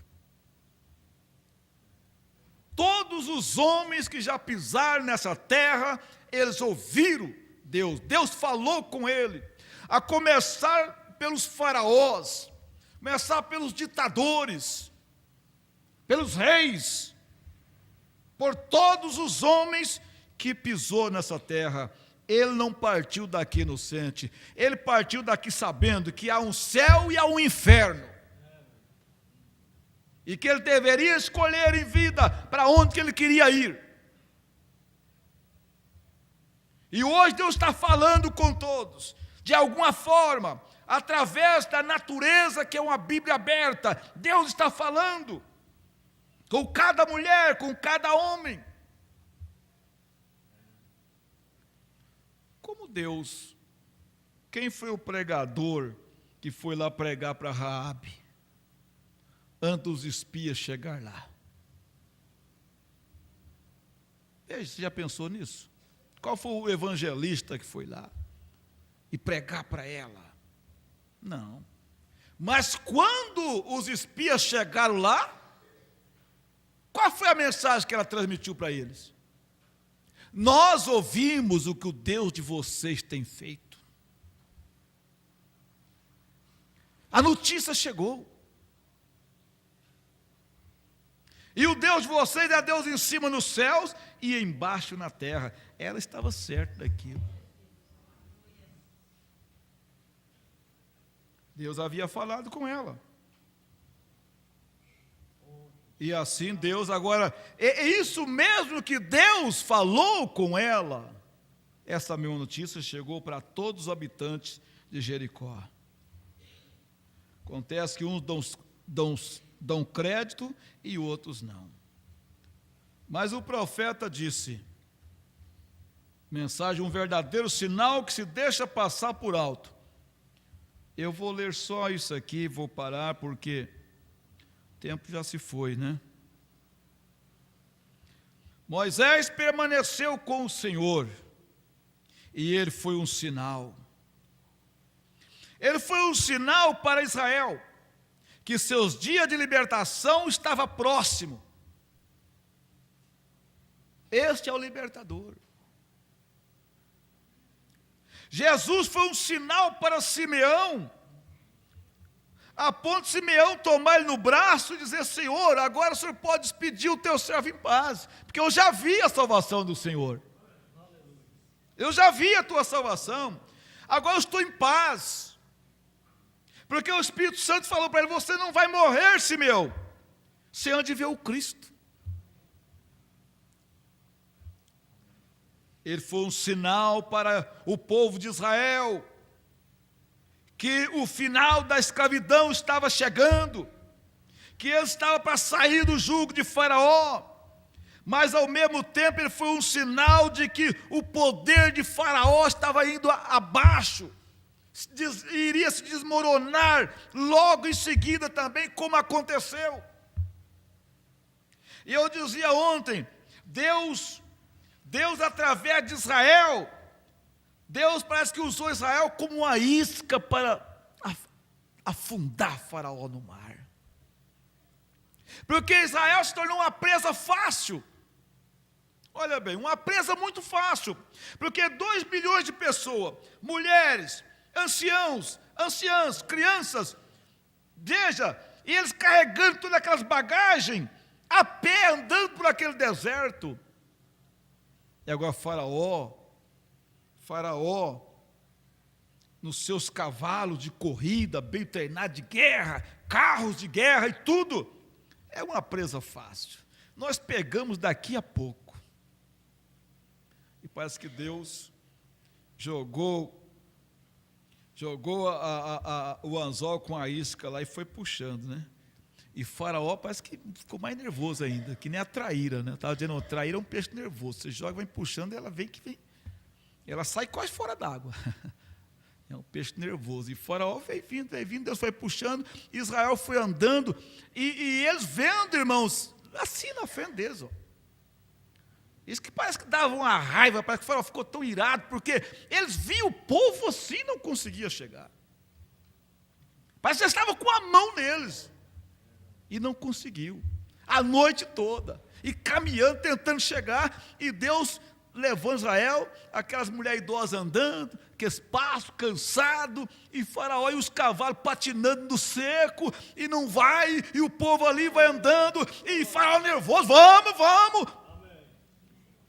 Todos os homens que já pisaram nessa terra, eles ouviram Deus falou com ele, a começar pelos faraós, começar pelos ditadores, pelos reis, por todos os homens que pisou nessa terra. Ele não partiu daqui inocente, ele partiu daqui sabendo que há um céu e há um inferno, e que ele deveria escolher em vida para onde que ele queria ir. E hoje Deus está falando com todos, de alguma forma, através da natureza, que é uma Bíblia aberta. Deus está falando com cada mulher, com cada homem. Como Deus, quem foi o pregador que foi lá pregar para Raabe, antes dos espias chegar lá? Veja, você já pensou nisso? Qual foi o evangelista que foi lá e pregar para ela? Não. Mas quando os espias chegaram lá, qual foi a mensagem que ela transmitiu para eles? Nós ouvimos o que o Deus de vocês tem feito. A notícia chegou. E o Deus de vocês é Deus em cima nos céus e embaixo na terra. Ela estava certa daquilo. Deus havia falado com ela. E assim Deus agora, é isso mesmo que Deus falou com ela. Essa mesma notícia chegou para todos os habitantes de Jericó. Acontece que uns dão crédito e outros não. Mas o profeta disse, mensagem, um verdadeiro sinal que se deixa passar por alto. Eu vou ler só isso aqui, vou parar porque o tempo já se foi, né? Moisés permaneceu com o Senhor e ele foi um sinal. Ele foi um sinal para Israel, que seus dias de libertação estavam próximos. Este é o libertador. Jesus foi um sinal para Simeão, a ponto de Simeão tomar ele no braço e dizer, Senhor, agora o Senhor pode despedir o teu servo em paz, porque eu já vi a salvação do Senhor. Eu já vi a tua salvação, agora eu estou em paz. Porque o Espírito Santo falou para ele, você não vai morrer, Simeão, você há de ver o Cristo. Ele foi um sinal para o povo de Israel, que o final da escravidão estava chegando, que ele estava para sair do jugo de Faraó, mas ao mesmo tempo ele foi um sinal de que o poder de Faraó estava indo abaixo, iria se desmoronar logo em seguida também, como aconteceu. E eu dizia ontem, Deus através de Israel, Deus parece que usou Israel como uma isca para afundar Faraó no mar. Porque Israel se tornou uma presa fácil. Olha bem, uma presa muito fácil. Porque 2 milhões de pessoas, mulheres, anciãs, crianças, veja, e eles carregando todas aquelas bagagens, a pé, andando por aquele deserto. E agora Faraó, nos seus cavalos de corrida, bem treinados de guerra, carros de guerra e tudo, é uma presa fácil. Nós pegamos daqui a pouco. E parece que Deus jogou o anzol com a isca lá e foi puxando, né? E Faraó parece que ficou mais nervoso ainda, que nem a traíra, né? Estava dizendo, traíra é um peixe nervoso. Você joga, vai puxando, ela vem que vem. Ela sai quase fora d'água. É um peixe nervoso. E Faraó veio vindo, Deus foi puxando, Israel foi andando, e eles vendo, irmãos, assim na frente deles, ó. Isso que parece que dava uma raiva, parece que o Faraó ficou tão irado, porque eles viam o povo assim e não conseguia chegar. Parece que eles estavam com a mão neles. E não conseguiu. A noite toda. E caminhando, tentando chegar, e Deus levando Israel, aquelas mulheres idosas andando, aqueles passos cansados, e Faraó e os cavalos patinando no seco, e não vai, e o povo ali vai andando, e Faraó nervoso, vamos.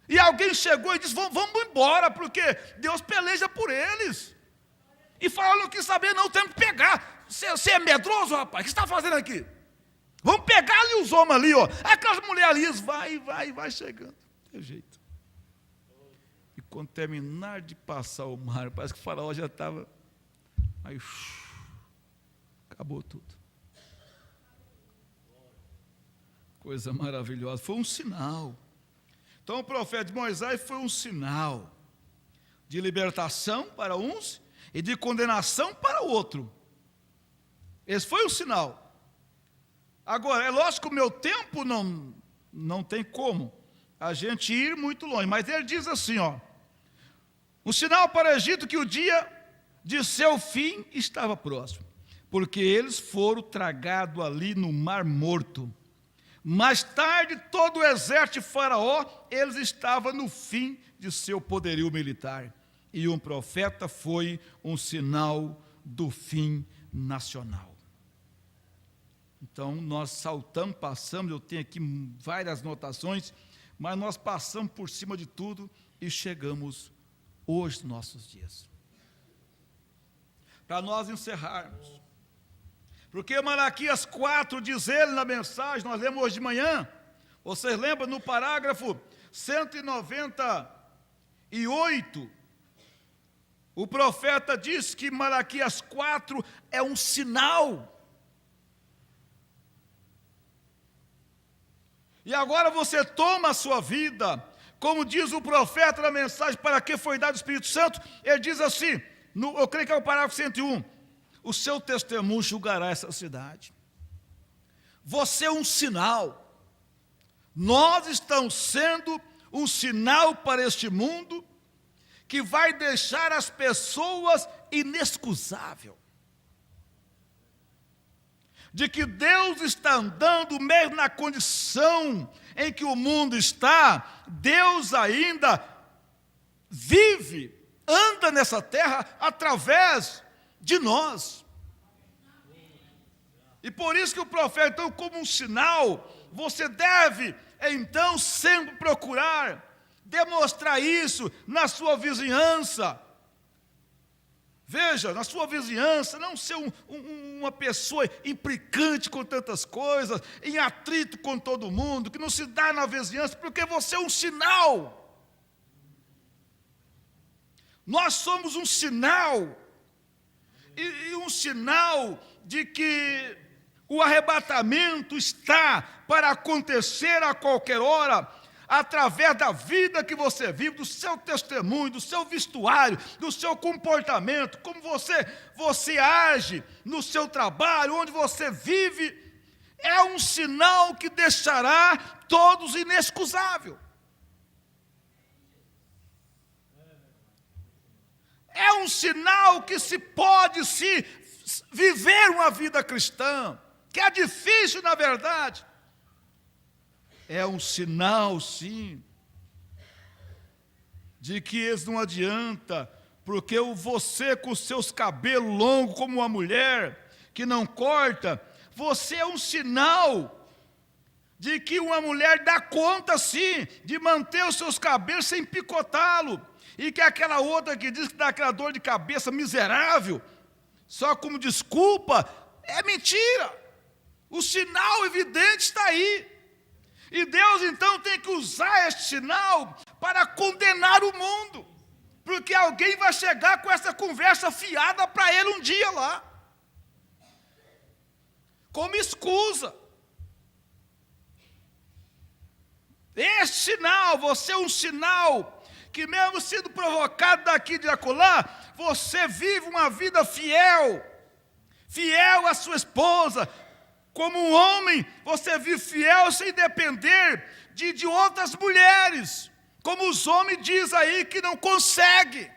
E alguém chegou e disse, vamos embora, porque Deus peleja por eles. E Faraó não quis saber, não, temos que pegar. Você é medroso, rapaz, o que você está fazendo aqui? Vamos pegar ali os homens ali, ó. Aquelas mulheres ali, vai chegando. Tem jeito. E quando terminar de passar o mar, parece que o Faraó já estava. Aí, acabou tudo. Coisa maravilhosa. Foi um sinal. Então o profeta de Moisés foi um sinal de libertação para uns e de condenação para o outro. Esse foi o sinal. Agora, é lógico que o meu tempo não tem como a gente ir muito longe, mas ele diz assim, ó, um sinal para o Egito que o dia de seu fim estava próximo, porque eles foram tragados ali no Mar Morto. Mais tarde, todo o exército de Faraó, eles estavam no fim de seu poderio militar. E um profeta foi um sinal do fim nacional. Então, nós saltamos, passamos, eu tenho aqui várias anotações, mas nós passamos por cima de tudo e chegamos hoje, nossos dias. Para nós encerrarmos, porque Malaquias 4 diz ele na mensagem, nós lemos hoje de manhã, vocês lembram no parágrafo 198, o profeta diz que Malaquias 4 é um sinal. E agora você toma a sua vida, como diz o profeta na mensagem para que foi dado o Espírito Santo, ele diz assim, eu creio que é o parágrafo 101, o seu testemunho julgará essa cidade. Você é um sinal. Nós estamos sendo um sinal para este mundo que vai deixar as pessoas inexcusável. De que Deus está andando mesmo na condição em que o mundo está, Deus ainda vive, anda nessa terra através de nós. E por isso que o profeta, então, como um sinal, você deve, então, sempre procurar demonstrar isso na sua vizinhança. Veja, na sua vizinhança, não ser uma pessoa implicante com tantas coisas, em atrito com todo mundo, que não se dá na vizinhança, porque você é um sinal. Nós somos um sinal, e um sinal de que o arrebatamento está para acontecer a qualquer hora, através da vida que você vive, do seu testemunho, do seu vestuário, do seu comportamento, como você age no seu trabalho, onde você vive, é um sinal que deixará todos inexcusável. É um sinal que se pode viver uma vida cristã, que é difícil na verdade. É um sinal, sim, de que isso não adianta, porque você com os seus cabelos longos como uma mulher que não corta, você é um sinal de que uma mulher dá conta, sim, de manter os seus cabelos sem picotá-lo, e que aquela outra que diz que dá aquela dor de cabeça miserável, só como desculpa, é mentira. O sinal evidente está aí. E Deus então tem que usar este sinal para condenar o mundo, porque alguém vai chegar com essa conversa fiada para ele um dia lá, como escusa. Este sinal, você é um sinal que mesmo sendo provocado daqui e de acolá, você vive uma vida fiel à sua esposa. Como um homem, você vive fiel sem depender de outras mulheres, como os homens dizem aí que não consegue.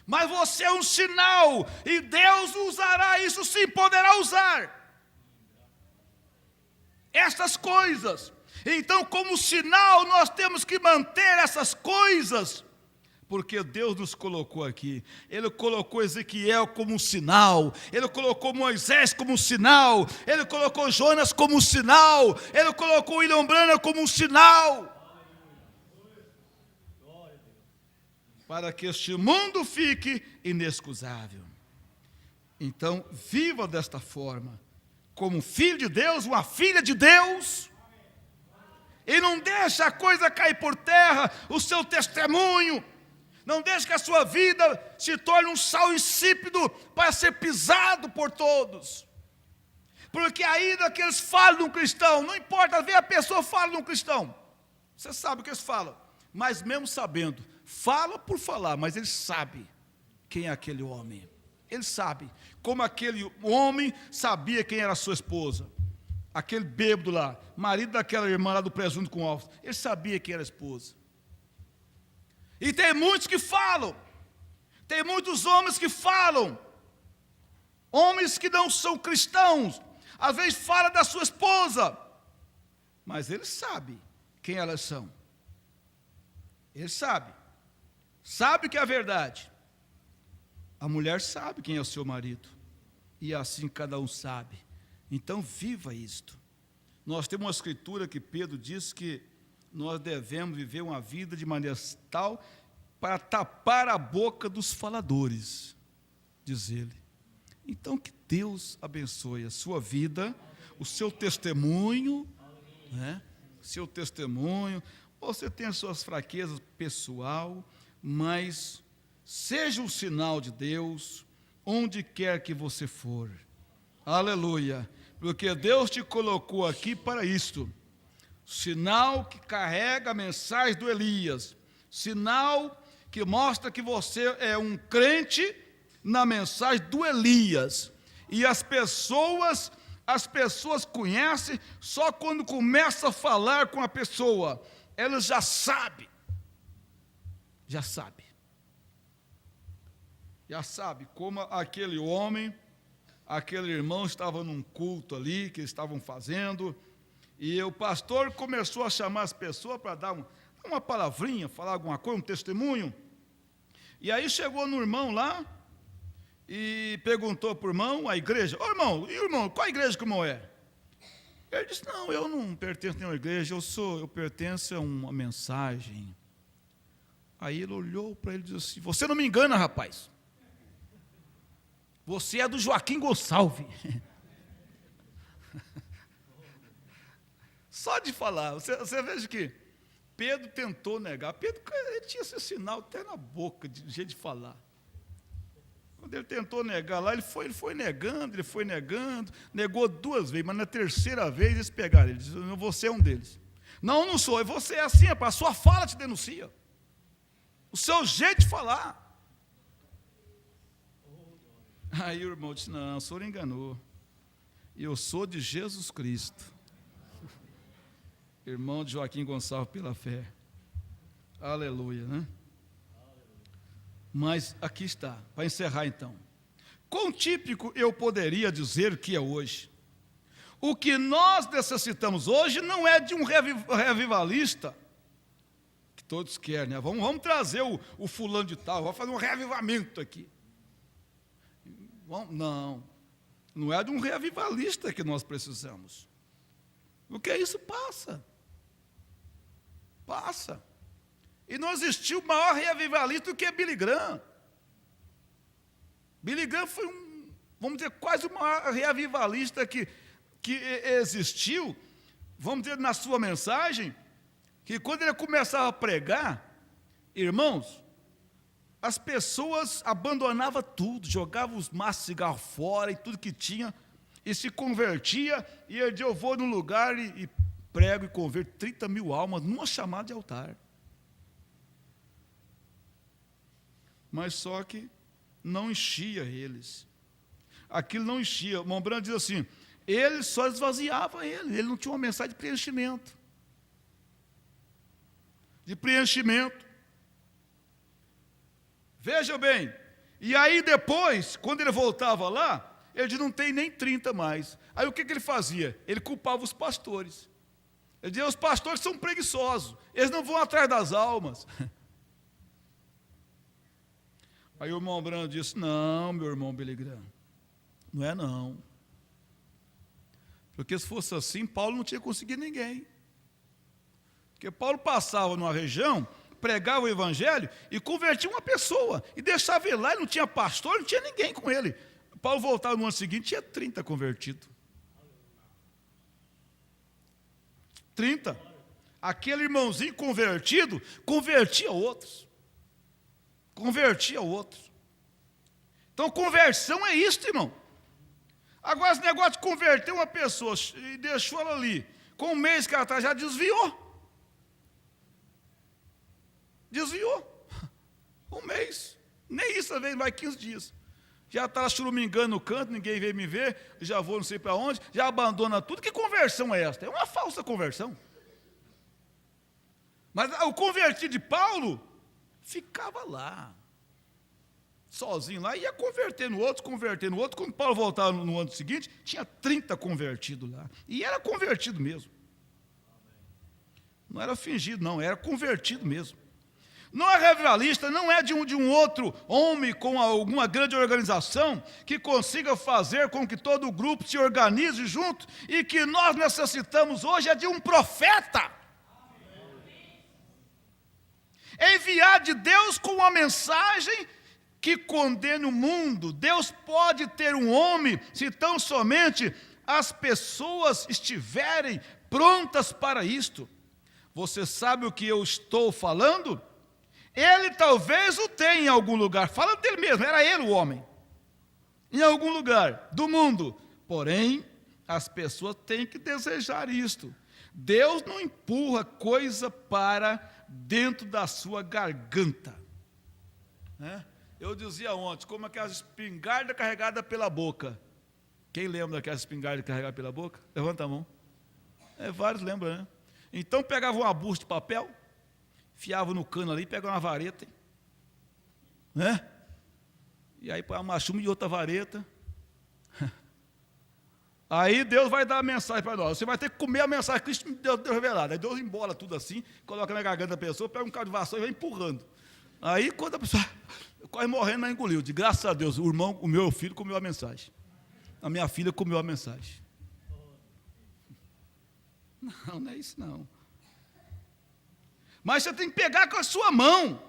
Mas você é um sinal, e Deus usará isso sim, poderá usar estas coisas Então, como sinal, nós temos que manter essas coisas, porque Deus nos colocou aqui. Ele colocou Ezequiel como um sinal, Ele colocou Moisés como um sinal, Ele colocou Jonas como um sinal, Ele colocou William Branham como um sinal, para que este mundo fique inexcusável. Então, viva desta forma, como filho de Deus, uma filha de Deus, e não deixe a coisa cair por terra, o seu testemunho. Não deixe que a sua vida se torne um sal insípido para ser pisado por todos. Porque ainda que eles falam de um cristão, não importa, ver a pessoa fala de um cristão. Você sabe o que eles falam, mas mesmo sabendo, fala por falar, mas ele sabe quem é aquele homem. Ele sabe, como aquele homem sabia quem era a sua esposa. Aquele bêbado lá, marido daquela irmã lá do presunto com ovos, ele sabia quem era a esposa. E tem muitos que falam, tem muitos homens que falam, homens que não são cristãos, às vezes fala da sua esposa, mas ele sabe quem elas são. Ele sabe que é a verdade. A mulher sabe quem é o seu marido, e assim cada um sabe. Então viva isto. Nós temos uma escritura que Pedro diz que nós devemos viver uma vida de maneira tal para tapar a boca dos faladores, diz ele. Então que Deus abençoe a sua vida, o seu testemunho, né? Seu testemunho. Você tem as suas fraquezas pessoal, mas seja um sinal de Deus onde quer que você for. Aleluia. Porque Deus te colocou aqui para isto. Sinal que carrega a mensagem do Elias. Sinal que mostra que você é um crente na mensagem do Elias. E as pessoas conhecem só quando começa a falar com a pessoa. Elas já sabem. Já sabe como aquele homem, aquele irmão estava num culto ali, que eles estavam fazendo, e o pastor começou a chamar as pessoas para dar uma palavrinha, falar alguma coisa, um testemunho, e aí chegou no irmão lá, e perguntou para o irmão, a igreja, irmão, qual igreja que o irmão é? Ele disse, não, eu não pertenço a nenhuma igreja, eu pertenço a uma mensagem. Aí ele olhou para ele e disse assim, você não me engana, rapaz. Você é do Joaquim Gonçalves. Só de falar, você veja que Pedro tentou negar. Pedro ele tinha esse sinal até na boca, de jeito de falar. Quando ele tentou negar lá, ele foi negando, negou 2 vezes, mas na 3ª vez eles pegaram, ele disse, você é um deles. Não sou, você é assim, a sua fala te denuncia. O seu jeito de falar. Aí o irmão disse, não, o senhor enganou. Eu sou de Jesus Cristo. Irmão de Joaquim Gonçalves pela fé. Aleluia, né? Mas aqui está, para encerrar então. Quão típico eu poderia dizer que é hoje? O que nós necessitamos hoje não é de um revivalista, que todos querem, né? Vamos trazer o fulano de tal, vamos fazer um reavivamento aqui. Não é de um reavivalista que nós precisamos. O que é isso? Passa. E não existiu maior reavivalista do que Billy Graham. Billy Graham foi vamos dizer, quase o maior reavivalista que existiu, vamos dizer, na sua mensagem, que quando ele começava a pregar, irmãos, as pessoas abandonavam tudo, jogavam os maços de cigarro fora e tudo que tinha, e se convertia, e ele dizia, eu vou num lugar e prego e converto 30 mil almas numa chamada de altar. Mas só que não enchia eles. Aquilo não enchia. O irmão Branham diz assim, ele só esvaziava ele não tinha uma mensagem de preenchimento. Veja bem, e aí depois, quando ele voltava lá, ele disse, não tem nem 30 mais. Aí o que ele fazia? Ele culpava os pastores. Ele dizia: os pastores são preguiçosos, eles não vão atrás das almas. Aí o irmão Branham disse: não, meu irmão Billy Graham, não é não. Porque se fosse assim, Paulo não tinha conseguido ninguém. Porque Paulo passava numa região, pregava o evangelho e convertia uma pessoa, e deixava ele lá, e não tinha pastor, não tinha ninguém com ele. Paulo voltava no ano seguinte, tinha 30 convertidos. 30. Aquele irmãozinho convertido, convertia outros. Convertia outros. Então, conversão é isso, irmão. Agora, esse negócio de converter uma pessoa e deixou ela ali, com um mês que ela está, já desviou. Desviou. Um mês. Nem isso, às vezes, mais 15 dias. Já está churumingando no canto, ninguém veio me ver, já vou não sei para onde, já abandona tudo. Que conversão é esta? É uma falsa conversão. Mas o convertido de Paulo ficava lá, sozinho lá, ia convertendo outros. Quando Paulo voltava no ano seguinte, tinha 30 convertidos lá. E era convertido mesmo. Não era fingido, não, era convertido mesmo. Não é revivalista, não é de um outro homem com alguma grande organização que consiga fazer com que todo o grupo se organize junto, e que nós necessitamos hoje é de um profeta. Enviado de Deus com uma mensagem que condene o mundo. Deus pode ter um homem se tão somente as pessoas estiverem prontas para isto. Você sabe o que eu estou falando? Ele talvez o tenha em algum lugar, falando dele mesmo, era ele o homem, em algum lugar do mundo. Porém, as pessoas têm que desejar isto. Deus não empurra coisa para dentro da sua garganta. Eu dizia ontem, como aquela espingarda carregada pela boca. Quem lembra daquela espingarda carregada pela boca? Levanta a mão. Vários lembram, né? Então pegava uma bucha de papel, fiava no cano ali, pegava uma vareta, né? E aí põe uma chuma e outra vareta. Aí Deus vai dar a mensagem para nós. Você vai ter que comer a mensagem que Cristo Deus revelado. Aí Deus embola tudo assim, coloca na garganta da pessoa, pega um cabo de vassoura e vai empurrando. Aí quando a pessoa corre morrendo, mas engoliu. De graças a Deus, o meu filho comeu a mensagem. A minha filha comeu a mensagem. Não é isso não. Mas você tem que pegar com a sua mão.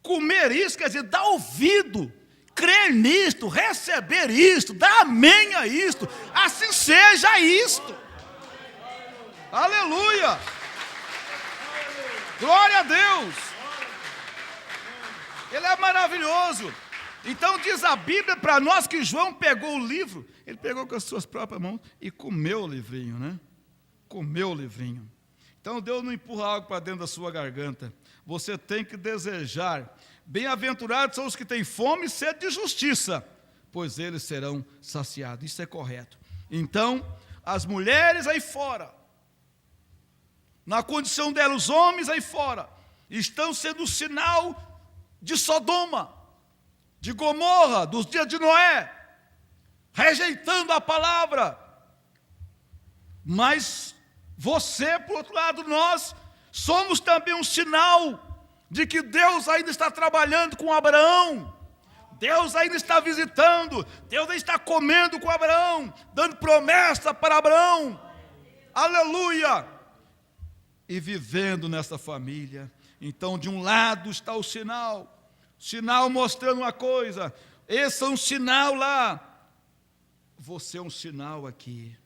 Comer isso quer dizer dar ouvido, crer nisto, receber isto, dar amém a isto. Assim seja isto. Aleluia. Glória a Deus. Ele é maravilhoso. Então diz a Bíblia para nós que João pegou o livro, ele pegou com as suas próprias mãos e comeu o livrinho, né? Comeu o livrinho. Então Deus não empurra algo para dentro da sua garganta. Você tem que desejar. Bem-aventurados são os que têm fome e sede de justiça, pois eles serão saciados. Isso é correto. Então, as mulheres aí fora, na condição delas, os homens aí fora, estão sendo sinal de Sodoma, de Gomorra, dos dias de Noé, rejeitando a palavra. Mas você, por outro lado, nós somos também um sinal de que Deus ainda está trabalhando com Abraão, Deus ainda está visitando, Deus ainda está comendo com Abraão, dando promessa para Abraão, aleluia, e vivendo nessa família. Então, de um lado está o sinal mostrando uma coisa, esse é um sinal lá, você é um sinal aqui,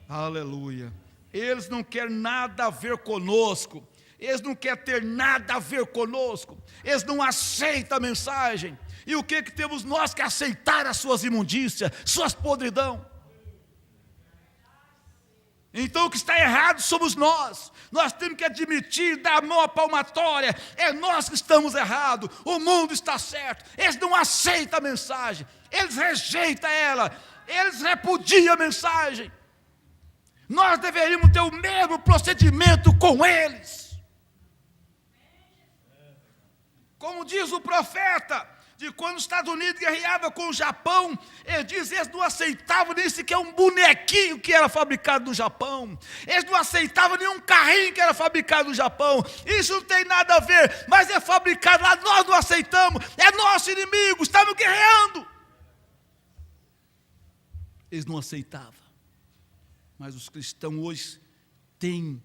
aleluia. Eles não querem nada a ver conosco, eles não querem ter nada a ver conosco, eles não aceitam a mensagem. E o que temos nós que aceitar as suas imundícias, suas podridão? Então o que está errado somos nós temos que admitir, dar a mão à palmatória, é nós que estamos errados, o mundo está certo, eles não aceitam a mensagem, eles rejeitam ela, eles repudiam a mensagem. Nós deveríamos ter o mesmo procedimento com eles. Como diz o profeta, de quando os Estados Unidos guerreava com o Japão, eles dizem, eles não aceitavam nem sequer um bonequinho que era fabricado no Japão, eles não aceitavam nenhum carrinho que era fabricado no Japão. Isso não tem nada a ver, mas é fabricado lá, nós não aceitamos, é nosso inimigo, estamos guerreando. Eles não aceitavam, mas os cristãos hoje têm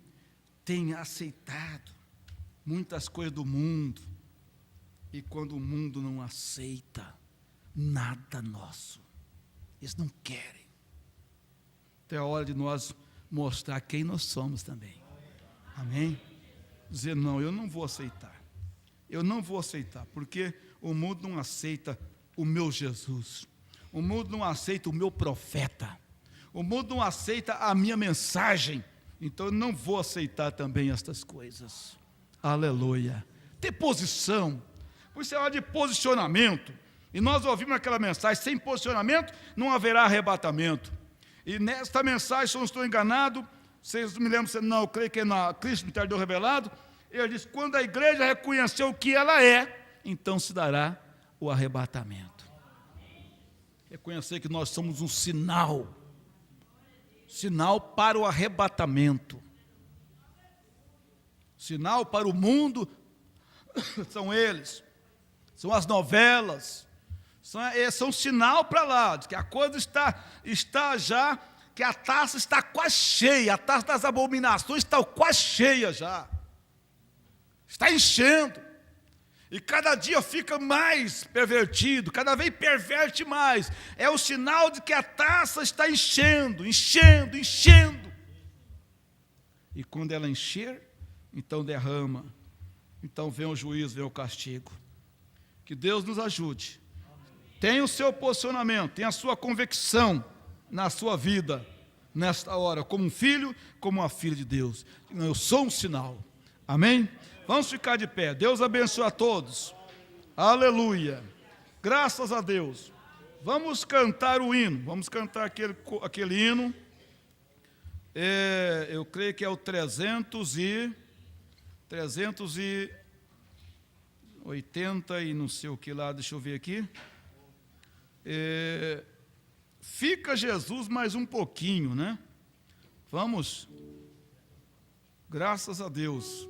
aceitado muitas coisas do mundo. E quando o mundo não aceita nada nosso, eles não querem. Então é hora de nós mostrar quem nós somos também. Amém? Dizer, não, eu não vou aceitar. Eu não vou aceitar, porque o mundo não aceita o meu Jesus. O mundo não aceita o meu profeta. O mundo não aceita a minha mensagem. Então eu não vou aceitar também estas coisas. Aleluia. Ter posição. Por isso é hora de posicionamento. E nós ouvimos aquela mensagem, sem posicionamento não haverá arrebatamento. E nesta mensagem, se eu não estou enganado, vocês me lembram, não, eu creio que é na Cristo me tardou revelado, ele diz, quando a igreja reconhecer o que ela é, então se dará o arrebatamento. Reconhecer que nós somos um sinal para o arrebatamento. Sinal para o mundo são eles. São as novelas, são sinal para lá, de que a coisa está já, que a taça está quase cheia, a taça das abominações está quase cheia já, está enchendo, e cada dia fica mais pervertido, cada vez perverte mais, é o sinal de que a taça está enchendo, e quando ela encher, então derrama, então vem o juízo, vem o castigo. Que Deus nos ajude. Tenha o seu posicionamento, tenha a sua convicção na sua vida, nesta hora, como um filho, como uma filha de Deus. Eu sou um sinal. Amém? Vamos ficar de pé. Deus abençoe a todos. Aleluia. Graças a Deus. Vamos cantar o hino. Vamos cantar aquele hino. Eu creio que é o 380 e não sei o que lá, deixa eu ver aqui. Fica Jesus mais um pouquinho, né? Vamos, graças a Deus,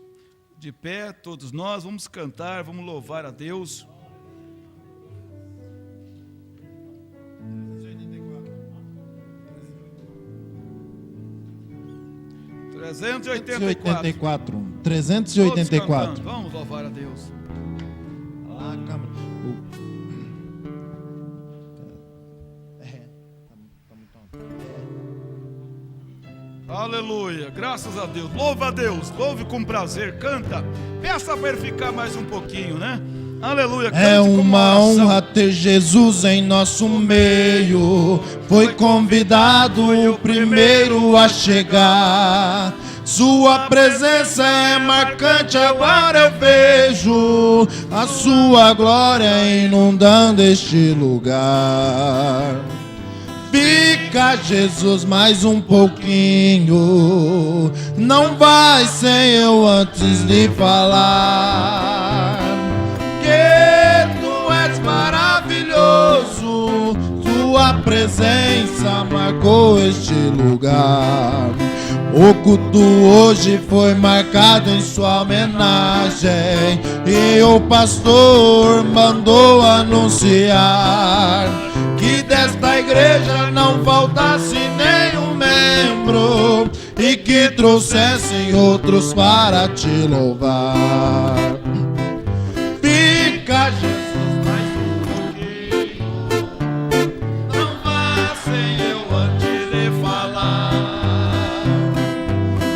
de pé, todos nós, vamos cantar, vamos louvar a Deus. .384. Vamos louvar a Deus. Aleluia, graças a Deus. Louva a Deus, louve com prazer, canta. Peça para ele ficar mais um pouquinho, né? Aleluia. É uma honra ter Jesus em nosso meio. Foi convidado o primeiro a chegar. Sua presença é marcante, agora eu vejo a sua glória inundando este lugar. Fica Jesus mais um pouquinho, não vai sem eu antes lhe falar. Que tu és maravilhoso, tua presença marcou este lugar. O culto hoje foi marcado em sua homenagem, e o pastor mandou anunciar que desta igreja não faltasse nenhum membro, e que trouxessem outros para te louvar. Fica Jesus mais um pouquinho, não vá sem eu antes lhe falar.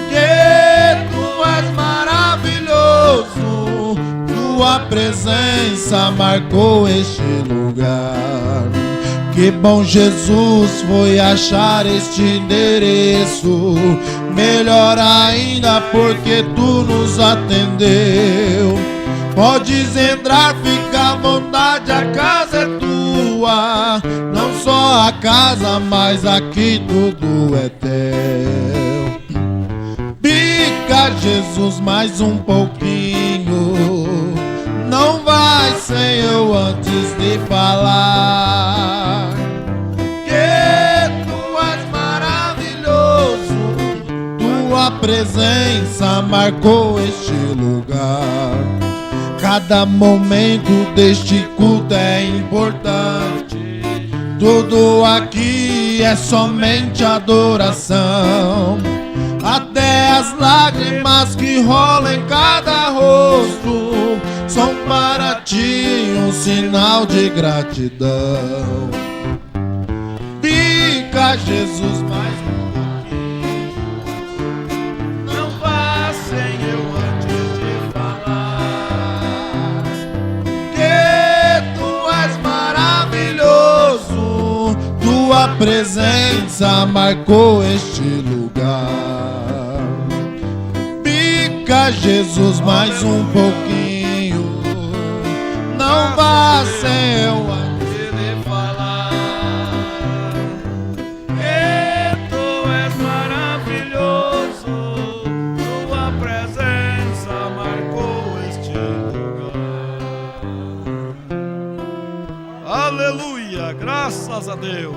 Que tu és maravilhoso, tua presença marcou este lugar. Que bom Jesus foi achar este endereço, melhor ainda porque tu nos atendeu. Podes entrar, fica à vontade, a casa é tua. Não só a casa, mas aqui tudo é teu. Fica Jesus mais um pouquinho, não vai sem eu antes de presença marcou este lugar. Cada momento deste culto é importante. Tudo aqui é somente adoração. Até as lágrimas que rolam em cada rosto são para ti um sinal de gratidão. Fica, Jesus, mais um pouquinho. Não vá sem eu antes de falar que tu és maravilhoso. Tua presença marcou este lugar. Fica, Jesus, mais um pouquinho. Não vá sem eu antes de falar que tu és maravilhoso. Tua presença marcou este lugar. Aleluia, graças a Deus.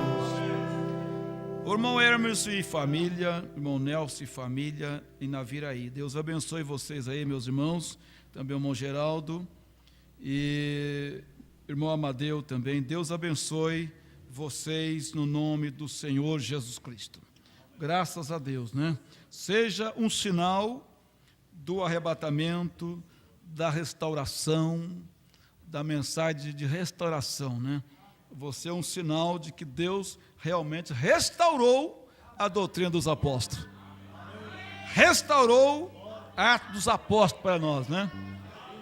O irmão Hermes e família, irmão Nelson e família em Naviraí. Deus abençoe vocês aí, meus irmãos, também o irmão Geraldo e irmão Amadeu também. Deus abençoe vocês no nome do Senhor Jesus Cristo. Graças a Deus, né? Seja um sinal do arrebatamento, da restauração, da mensagem de restauração, né? Você é um sinal de que Deus realmente restaurou a doutrina dos apóstolos. Restaurou a Atos dos Apóstolos para nós, né?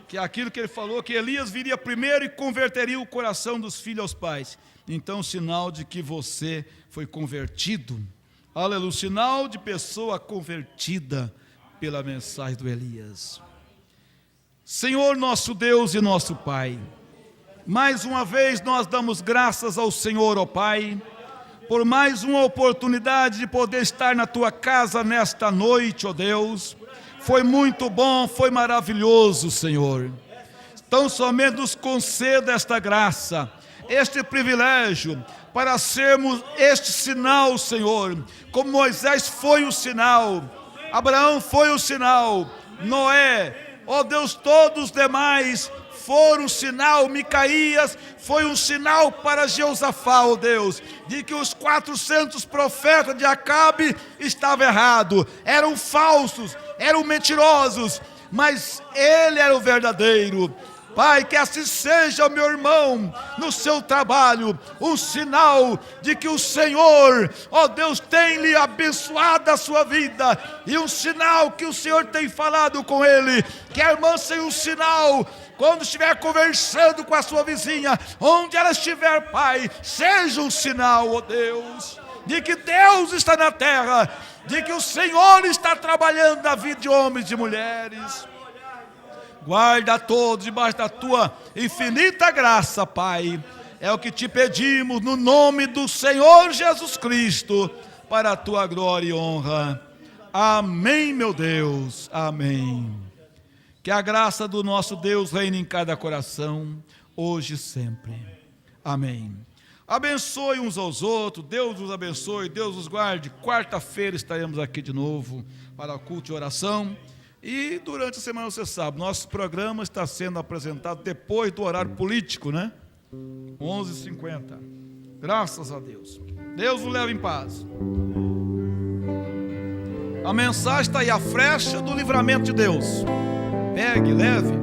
Que é aquilo que ele falou, que Elias viria primeiro e converteria o coração dos filhos aos pais. Então, sinal de que você foi convertido. Aleluia, sinal de pessoa convertida pela mensagem do Elias. Senhor nosso Deus e nosso Pai, mais uma vez nós damos graças ao Senhor, ó Pai, por mais uma oportunidade de poder estar na Tua casa nesta noite, ó Deus. Foi muito bom, foi maravilhoso, Senhor. Tão somente nos conceda esta graça, este privilégio, para sermos este sinal, Senhor, como Moisés foi o sinal, Abraão foi o sinal, Noé, ó Deus, todos os demais foram um sinal. Micaías foi um sinal para Jeosafá, ó Deus, de que os 400 profetas de Acabe estavam errados, eram falsos, eram mentirosos, mas ele era o verdadeiro. Pai, que assim seja, meu irmão, no seu trabalho, um sinal de que o Senhor, ó Deus, tem lhe abençoado a sua vida, e um sinal que o Senhor tem falado com ele, que a irmã seja um sinal, quando estiver conversando com a sua vizinha, onde ela estiver, Pai, seja um sinal, ó Deus, de que Deus está na terra, de que o Senhor está trabalhando na vida de homens e mulheres. Guarda a todos debaixo da Tua infinita graça, Pai. É o que te pedimos no nome do Senhor Jesus Cristo, para a Tua glória e honra. Amém, meu Deus. Amém. Que a graça do nosso Deus reine em cada coração, hoje e sempre. Amém. Abençoe uns aos outros, Deus os abençoe, Deus os guarde. Quarta-feira estaremos aqui de novo para o culto e oração. E durante a semana, você sabe, nosso programa está sendo apresentado depois do horário político, né? 11h50. Graças a Deus. Deus o leva em paz. A mensagem está aí, a flecha do livramento de Deus. Pegue, leve.